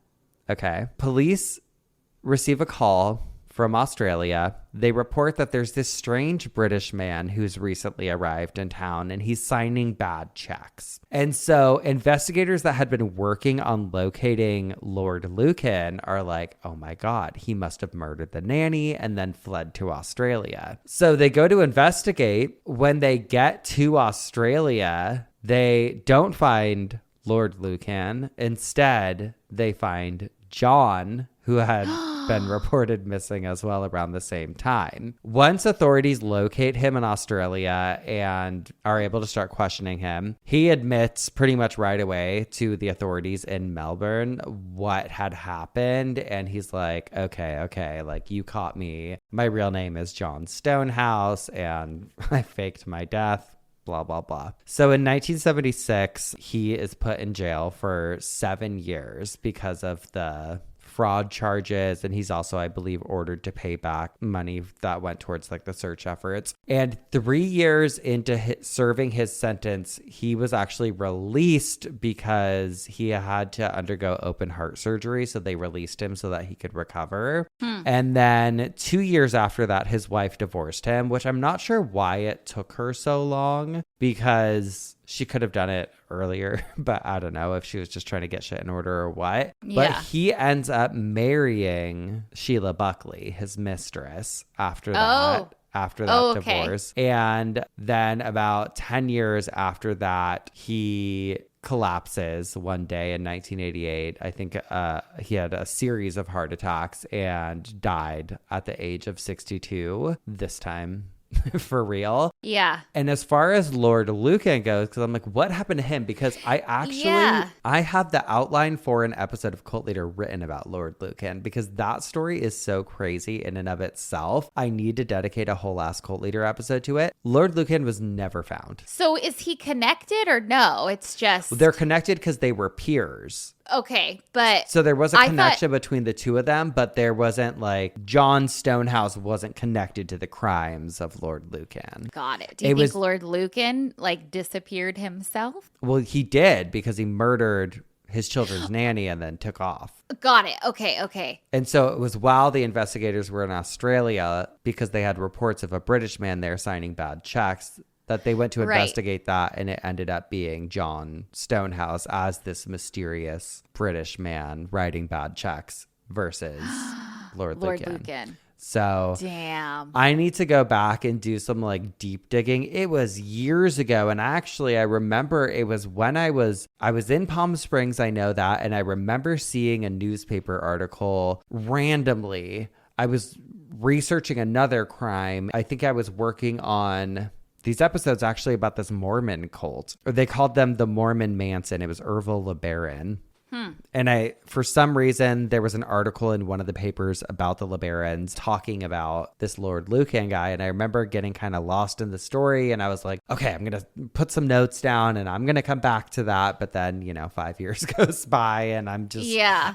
Okay. Police receive a call from Australia. They report that there's this strange British man who's recently arrived in town, and he's signing bad checks. And so investigators that had been working on locating Lord Lucan are like, oh my God, he must have murdered the nanny and then fled to Australia. So they go to investigate. When they get to Australia, they don't find Lord Lucan. Instead, they find John, who had been reported missing as well around the same time. Once authorities locate him in Australia and are able to start questioning him, he admits pretty much right away to the authorities in Melbourne what had happened. And he's like, okay, like, you caught me. My real name is John Stonehouse and I faked my death. Blah, blah, blah. So in 1976, he is put in jail for 7 years because of the fraud charges. And he's also, I believe, ordered to pay back money that went towards like the search efforts. And 3 years into serving his sentence, he was actually released because he had to undergo open heart surgery. So they released him so that he could recover. And then 2 years after that, his wife divorced him, which I'm not sure why it took her so long, because she could have done it earlier, but I don't know if she was just trying to get shit in order or what. Yeah. But he ends up marrying Sheila Buckley, his mistress, after that. After that divorce. And then about 10 years after that, he collapses one day in 1988. I think he had a series of heart attacks and died at the age of 62 this time. For real. Yeah. And as far as Lord Lucan goes, because I'm like, what happened to him? Because I actually, I have the outline for an episode of Cult Leader written about Lord Lucan, because that story is so crazy in and of itself. I need to dedicate a whole ass Cult Leader episode to it. Lord Lucan was never found. So is he connected or no? It's just... They're connected because they were peers. Okay, but... So there was a connection between the two of them, but there wasn't like... John Stonehouse wasn't connected to the crimes of Lord Lucan. Got it. Do you think Lord Lucan like disappeared himself? Well, he did, because he murdered his children's nanny and then took off. Got it. Okay. And so it was while the investigators were in Australia, because they had reports of a British man there signing bad checks, that they went to investigate that, and it ended up being John Stonehouse as this mysterious British man writing bad checks versus Lord Lucan. So damn, I need to go back and do some like deep digging. It was years ago. And actually, I remember it was when I was in Palm Springs. I know that. And I remember seeing a newspaper article randomly. I was researching another crime. I think I was working on these episodes actually about this Mormon cult, or they called them the Mormon Manson. It was Ervil LeBaron. And for some reason, there was an article in one of the papers about the LeBarons talking about this Lord Lucan guy. And I remember getting kind of lost in the story. And I was like, okay, I'm going to put some notes down and I'm going to come back to that. But then, 5 years goes by and I'm just,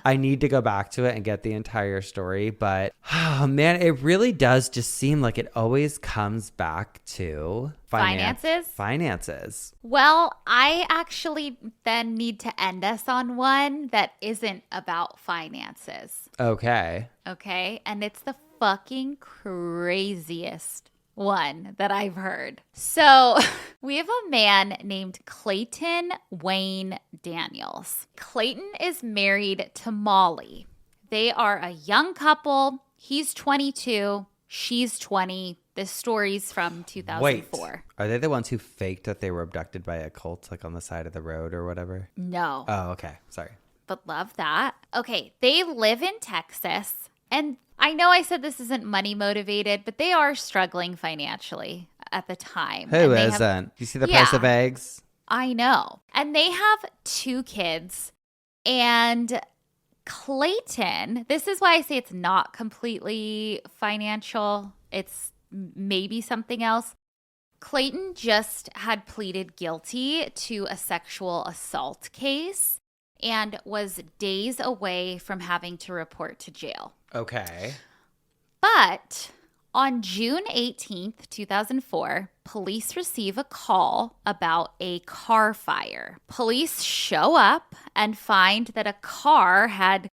I need to go back to it and get the entire story. But oh man, it really does just seem like it always comes back to finances. Well, I actually then need to end us on one that isn't about finances. Okay. And it's the fucking craziest one that I've heard. So we have a man named Clayton Wayne Daniels. Clayton is married to Molly. They are a young couple. He's 22. She's 20. This story's from 2004. Wait, are they the ones who faked that they were abducted by a cult, like on the side of the road or whatever? No. Oh, okay. Sorry. But love that. Okay, they live in Texas. And I know I said this isn't money motivated, but they are struggling financially at the time. Who isn't? You see the price of eggs? I know. And they have 2 kids. And Clayton, this is why I say it's not completely financial. It's maybe something else. Clayton just had pleaded guilty to a sexual assault case and was days away from having to report to jail. Okay. But on June 18th, 2004, police receive a call about a car fire. Police show up and find that a car had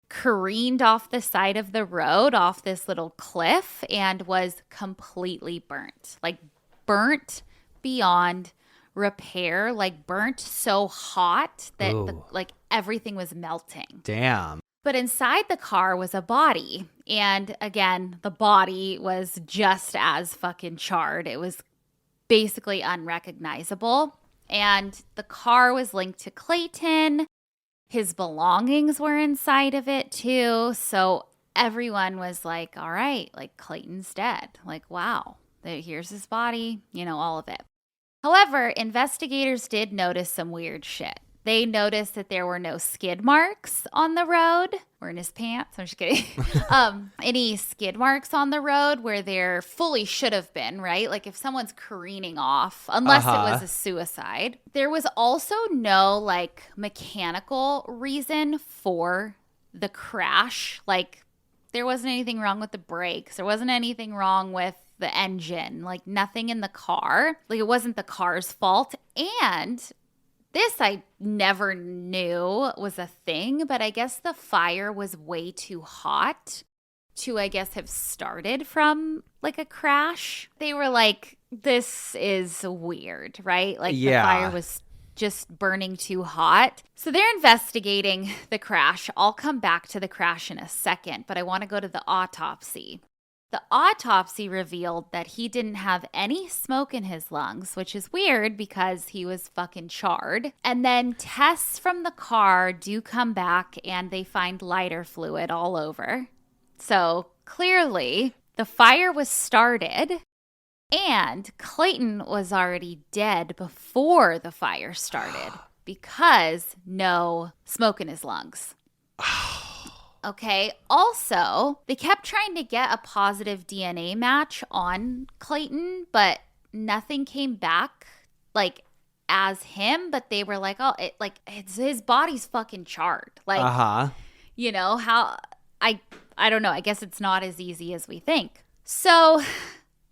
careened off the side of the road off this little cliff and was completely burnt. Like burnt beyond repair, like burnt so hot that like everything was melting. Damn. But inside the car was a body. And again, the body was just as fucking charred. It was basically unrecognizable. And the car was linked to Clayton. His belongings were inside of it too. So everyone was like, all right, like Clayton's dead. Like, wow, here's his body, you know, all of it. However, investigators did notice some weird shit. They noticed that there were no skid marks on the road or in his pants. I'm just kidding. Any skid marks on the road where there fully should have been, right? Like if someone's careening off, unless it was a suicide. There was also no like mechanical reason for the crash. Like there wasn't anything wrong with the brakes. There wasn't anything wrong with the engine, like nothing in the car. Like it wasn't the car's fault. And this I never knew was a thing, but I guess the fire was way too hot to, I guess, have started from like a crash. They were like, this is weird, right? Like the fire was just burning too hot. So they're investigating the crash. I'll come back to the crash in a second, but I want to go to the autopsy. The autopsy revealed that he didn't have any smoke in his lungs, which is weird because he was fucking charred. And then tests from the car do come back and they find lighter fluid all over. So clearly the fire was started and Clayton was already dead before the fire started because no smoke in his lungs. Okay. Also, they kept trying to get a positive DNA match on Clayton, but nothing came back like as him. But they were like, oh, his body's fucking charred. Like, you know, how I don't know. I guess it's not as easy as we think. So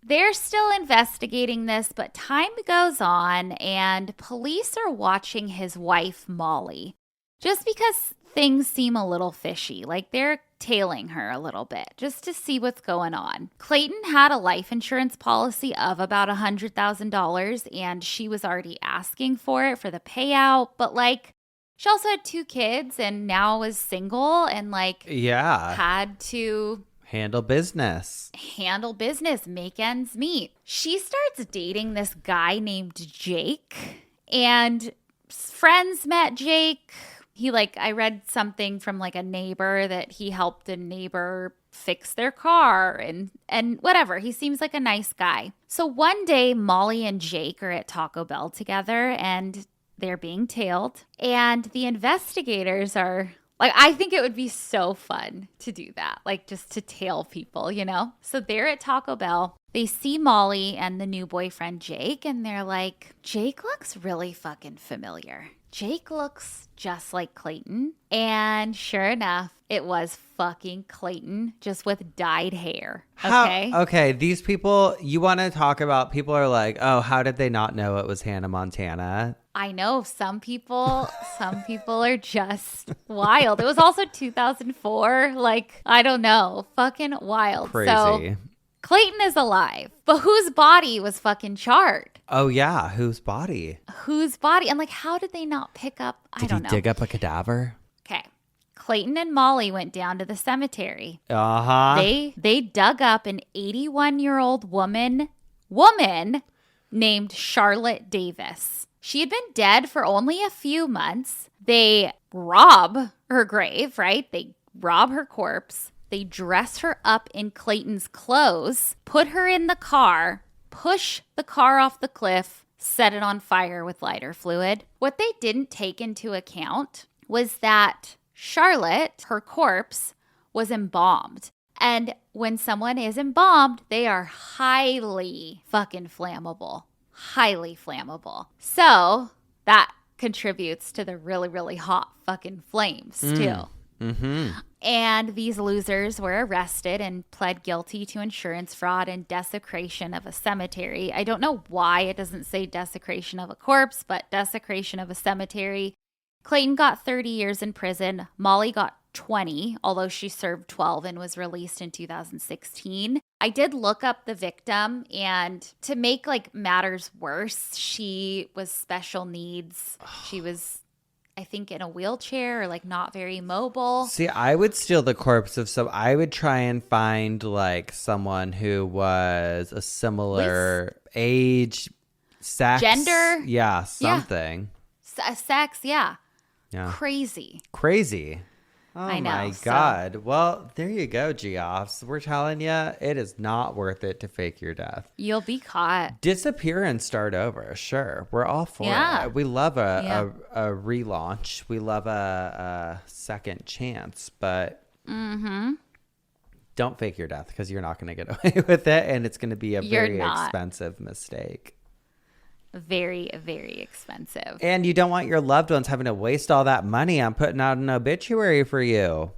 they're still investigating this, but time goes on and police are watching his wife, Molly, just because things seem a little fishy, like they're tailing her a little bit just to see what's going on. Clayton had a life insurance policy of about $100,000 and she was already asking for it for the payout, but like she also had 2 kids and now was single and like had to handle business, make ends meet. She starts dating this guy named Jake and friends met Jake. I read something from like a neighbor that he helped a neighbor fix their car and whatever. He seems like a nice guy. So one day, Molly and Jake are at Taco Bell together and they're being tailed. And the investigators are like, I think it would be so fun to do that, like just to tail people, you know? So they're at Taco Bell. They see Molly and the new boyfriend, Jake, and they're like, Jake looks really fucking familiar. Jake looks just like Clayton. And sure enough, it was fucking Clayton, just with dyed hair. Okay. Okay. These people, you want to talk about, people are like, oh, how did they not know it was Hannah Montana? I know some people are just wild. It was also 2004. Like, I don't know. Fucking wild. Crazy. So Clayton is alive, but whose body was fucking charred? Oh, yeah. Whose body? And like, how did they not pick up? I don't know. Did he dig up a cadaver? Okay. Clayton and Molly went down to the cemetery. They dug up an 81-year-old woman named Charlotte Davis. She had been dead for only a few months. They rob her grave, right? They rob her corpse. They dress her up in Clayton's clothes, put her in the car, push the car off the cliff, set it on fire with lighter fluid. What they didn't take into account was that Charlotte, her corpse, was embalmed. And when someone is embalmed, they are highly fucking flammable. Highly flammable. So that contributes to the really, really hot fucking flames too. Mm-hmm. And these losers were arrested and pled guilty to insurance fraud and desecration of a cemetery. I don't know why it doesn't say desecration of a corpse, but desecration of a cemetery. Clayton got 30 years in prison. Molly got 20, although she served 12 and was released in 2016. I did look up the victim, and to make like matters worse, she was special needs. She was, I think, in a wheelchair or like not very mobile. See, I would steal the corpse of I would try and find like someone who was a similar age, sex. Gender. Yeah, something. Yeah. Sex, yeah. Yeah. Crazy. Oh I know, my God. Well, there you go, GEOFFS. We're telling you, it is not worth it to fake your death. You'll be caught. Disappear and start over. Sure. We're all for it. We love a relaunch. We love a second chance, but don't fake your death because you're not going to get away with it. And it's going to be a very expensive mistake. Very, very expensive. And you don't want your loved ones having to waste all that money on putting out an obituary for you.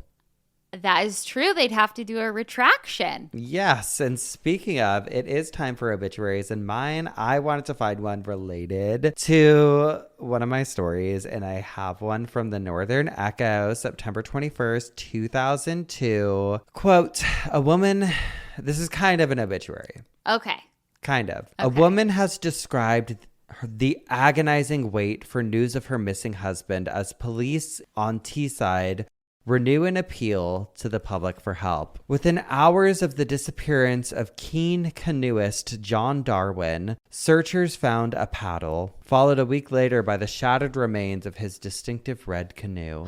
That is true. They'd have to do a retraction. Yes. And speaking of, it is time for obituaries. And mine, I wanted to find one related to one of my stories. And I have one from the Northern Echo, September 21st, 2002. Quote, a woman, this is kind of an obituary. Okay. Kind of. Okay. A woman has described the agonizing wait for news of her missing husband as police on Teesside renew an appeal to the public for help. Within hours of the disappearance of keen canoeist John Darwin, searchers found a paddle, followed a week later by the shattered remains of his distinctive red canoe.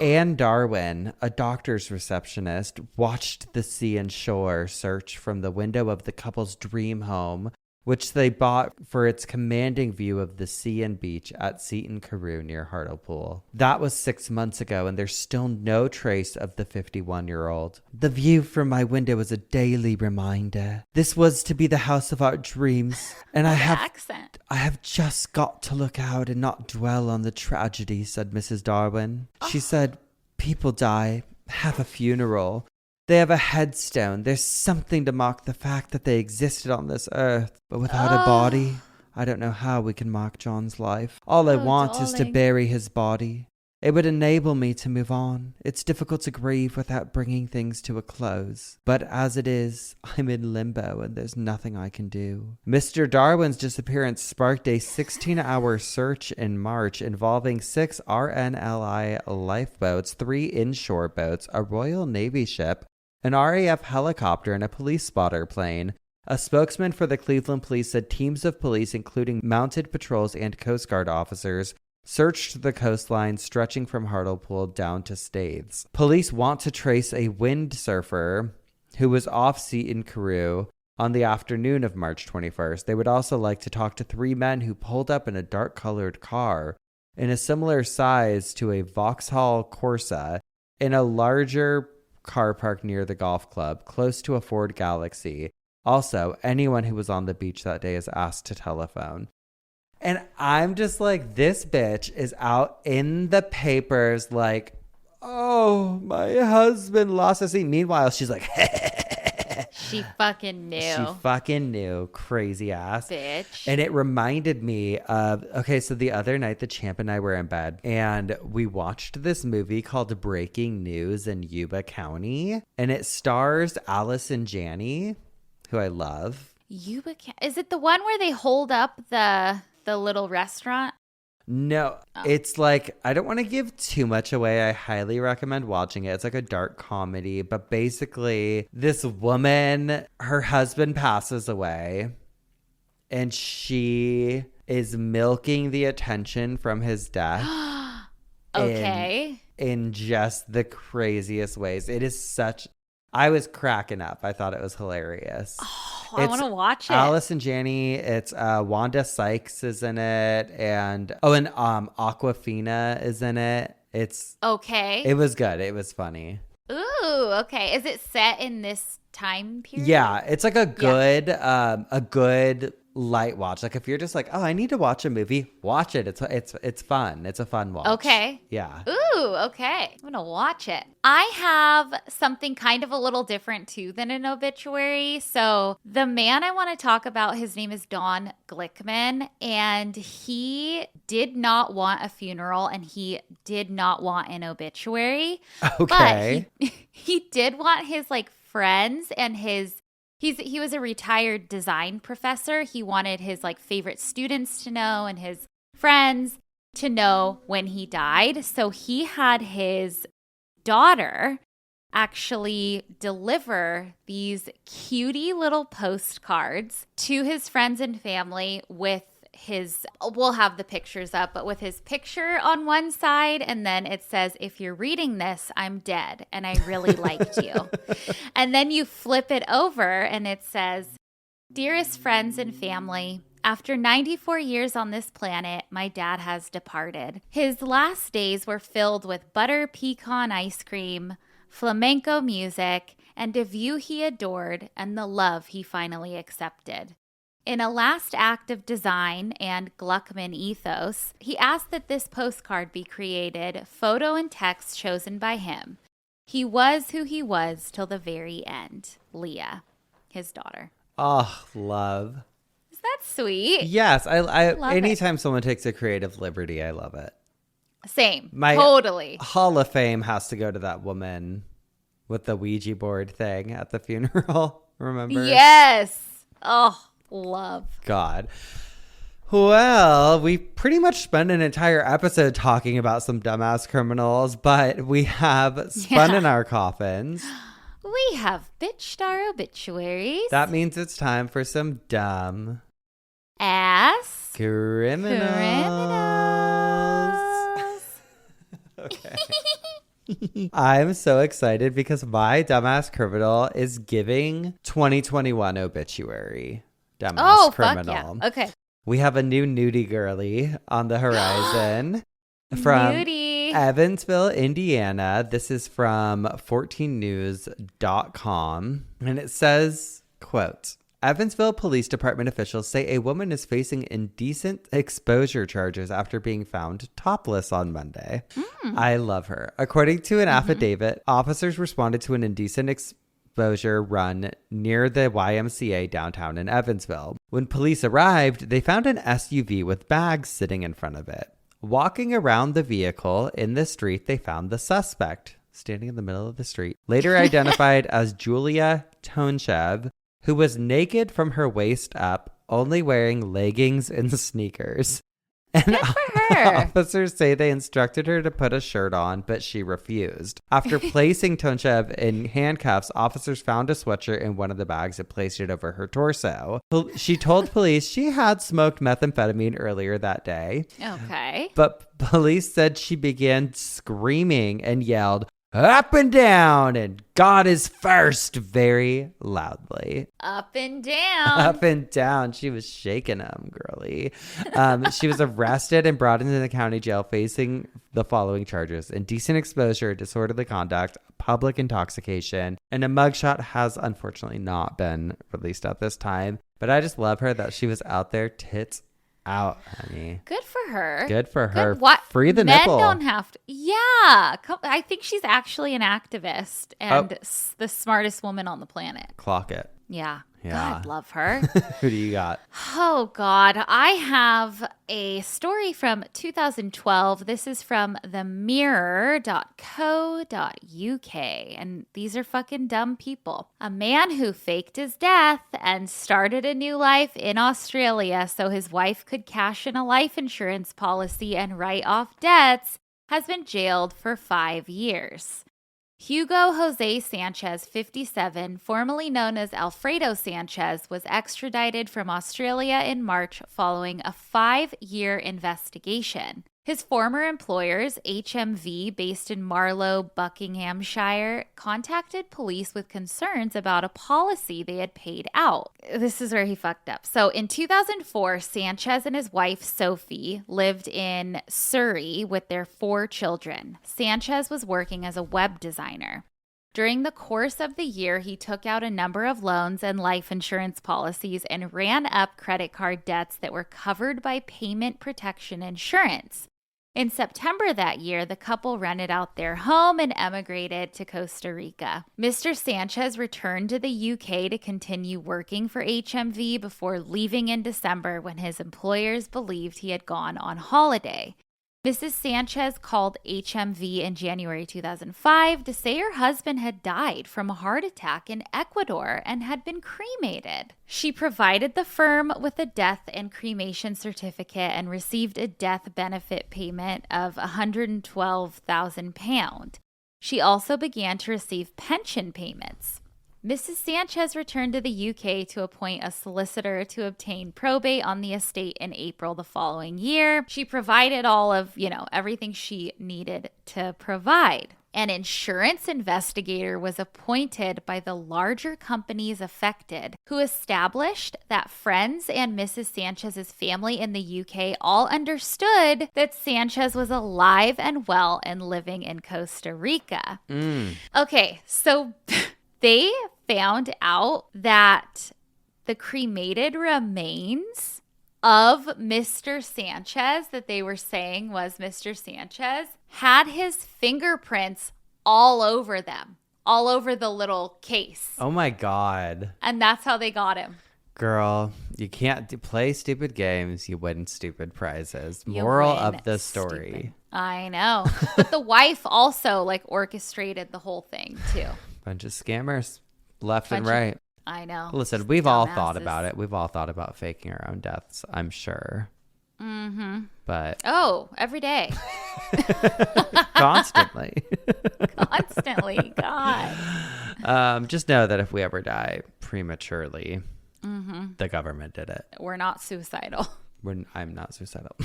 Anne Darwin, a doctor's receptionist, watched the sea and shore search from the window of the couple's dream home, which they bought for its commanding view of the sea and beach at Seaton Carew near Hartlepool. That was 6 months ago, and there's still no trace of the 51-year-old. The view from my window was a daily reminder. This was to be the house of our dreams, and I have just got to look out and not dwell on the tragedy, said Mrs. Darwin. She said, people die, have a funeral. They have a headstone. There's something to mark the fact that they existed on this earth. But without a body, I don't know how we can mark John's life. All I want is to bury his body. It would enable me to move on. It's difficult to grieve without bringing things to a close. But as it is, I'm in limbo and there's nothing I can do. Mr. Darwin's disappearance sparked a 16-hour search in March involving 6 RNLI lifeboats, 3 inshore boats, a Royal Navy ship, an RAF helicopter, and a police spotter plane. A spokesman for the Cleveland Police said teams of police, including mounted patrols and Coast Guard officers, searched the coastline stretching from Hartlepool down to Staithes. Police want to trace a windsurfer who was off Seaton Carew on the afternoon of March 21st. They would also like to talk to 3 men who pulled up in a dark-colored car in a similar size to a Vauxhall Corsa in a larger car park near the golf club, close to a Ford Galaxy. Also, anyone who was on the beach that day is asked to telephone. And I'm just like, this bitch is out in the papers like, oh, my husband lost his seat. Meanwhile, she's like, she fucking knew. She fucking knew. Crazy ass. Bitch. And it reminded me of, okay, so the other night, the champ and I were in bed and we watched this movie called Breaking News in Yuba County. And it stars Allison Janney, who I love. Yuba County? Is it the one where they hold up the little restaurant? No, It's like, I don't want to give too much away. I highly recommend watching it. It's like a dark comedy, but basically this woman, her husband passes away and she is milking the attention from his death. Okay. In just the craziest ways. It is I was cracking up. I thought it was hilarious. Oh, I want to watch it. Alice and Janney. It's Wanda Sykes is in it, and Aquafina is in it. It's okay. It was good. It was funny. Ooh, okay. Is it set in this time period? Yeah, it's like a good light watch. Like if you're just like, oh, I need to watch a movie, watch it. It's fun. It's a fun watch. Okay. Yeah. Ooh, okay. I'm gonna watch it. I have something kind of a little different too than an obituary. So the man I want to talk about, his name is Don Glickman, and he did not want a funeral and he did not want an obituary. Okay. But he did want his like friends and he was a retired design professor. He wanted his like favorite students to know and his friends to know when he died. So he had his daughter actually deliver these cutie little postcards to his friends and family with we'll have the pictures up, but with his picture on one side, and then it says, if you're reading this, I'm dead, and I really liked you. And then you flip it over, and it says, dearest friends and family, after 94 years on this planet, my dad has departed. His last days were filled with butter pecan ice cream, flamenco music, and a view he adored, and the love he finally accepted. In a last act of design and Gluckman ethos, he asked that this postcard be created, photo and text chosen by him. He was who he was till the very end. Leah, his daughter. Oh, love. Is that sweet? Yes. I love anytime someone takes a creative liberty, I love it. Same. My totally. Hall of Fame has to go to that woman with the Ouija board thing at the funeral. Remember? Yes. Oh, love. God. Well, we pretty much spent an entire episode talking about some dumbass criminals, but we have spun in our coffins. We have bitched our obituaries. That means it's time for some dumb ass criminals. Okay. I'm so excited because my dumbass criminal is giving 2021 obituary. Dumbass criminal. Fuck yeah. Okay. We have a new nudie girly on the horizon from nudie. Evansville, Indiana. This is from 14news.com. And it says, quote, Evansville Police Department officials say a woman is facing indecent exposure charges after being found topless on Monday. I love her. According to an affidavit, officers responded to an indecent exposure run near the YMCA downtown in Evansville. When police arrived, they found an SUV with bags sitting in front of it. Walking around the vehicle in the street, they found the suspect standing in the middle of the street, later identified as Julia Tonchev, who was naked from her waist up, only wearing leggings and sneakers. And good for her. Officers say they instructed her to put a shirt on, but she refused. After placing Tonchev in handcuffs, officers found a sweatshirt in one of the bags and placed it over her torso. She told police she had smoked methamphetamine earlier that day. Okay. But police said she began screaming and yelled, up and down, and God is first, very loudly. Up and down. Up and down. She was shaking them, girly. She was arrested and brought into the county jail facing the following charges: indecent exposure, disorderly conduct, public intoxication, and a mugshot has unfortunately not been released at this time. But I just love her that she was out there tits out, honey. Good for her. Good for her. What? Free the Men nipple. don't have to. Yeah. I think she's actually an activist and the smartest woman on the planet. Clock it. Yeah. Yeah. God, love her. Who do you got? Oh, God. I have a story from 2012. This is from themirror.co.uk. And these are fucking dumb people. A man who faked his death and started a new life in Australia so his wife could cash in a life insurance policy and write off debts has been jailed for 5 years. Hugo Jose Sanchez, 57, formerly known as Alfredo Sanchez, was extradited from Australia in March following a 5-year investigation. His former employers, HMV, based in Marlow, Buckinghamshire, contacted police with concerns about a policy they had paid out. This is where he fucked up. So in 2004, Sanchez and his wife, Sophie, lived in Surrey with their 4 children. Sanchez was working as a web designer. During the course of the year, he took out a number of loans and life insurance policies and ran up credit card debts that were covered by payment protection insurance. In September that year, the couple rented out their home and emigrated to Costa Rica. Mr. Sanchez returned to the UK to continue working for HMV before leaving in December when his employers believed he had gone on holiday. Mrs. Sanchez called HMV in January 2005 to say her husband had died from a heart attack in Ecuador and had been cremated. She provided the firm with a death and cremation certificate and received a death benefit payment of £112,000. She also began to receive pension payments. Mrs. Sanchez returned to the UK to appoint a solicitor to obtain probate on the estate in April the following year. She provided all of, everything she needed to provide. An insurance investigator was appointed by the larger companies affected, who established that friends and Mrs. Sanchez's family in the UK all understood that Sanchez was alive and well and living in Costa Rica. Okay, so they found out that the cremated remains of Mr. Sanchez that they were saying was Mr. Sanchez had his fingerprints all over them, all over the little case. Oh my God. And that's how they got him. Girl, you can't play stupid games. You win stupid prizes. Moral of the story. Stupid. I know. But the wife also orchestrated the whole thing too. Bunch of scammers left and right. I know. Listen, we've all thought about it. We've all thought about faking our own deaths, I'm sure. Mm-hmm. But every day. Constantly. Constantly. God. Just know that if we ever die prematurely, the government did it. We're not suicidal. I'm not suicidal.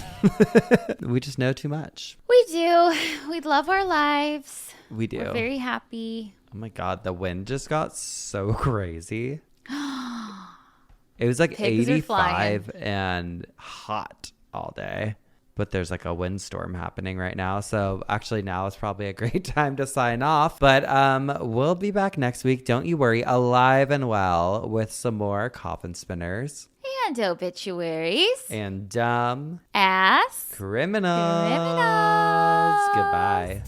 We just know too much. We do. We love our lives. We do. We're very happy. Oh my God, the wind just got so crazy. It was like Pigs 85 and hot all day. But there's a windstorm happening right now. So actually now is probably a great time to sign off. But we'll be back next week. Don't you worry. Alive and well with some more coffin spinners. And obituaries. And dumb ass criminals. criminals. Goodbye.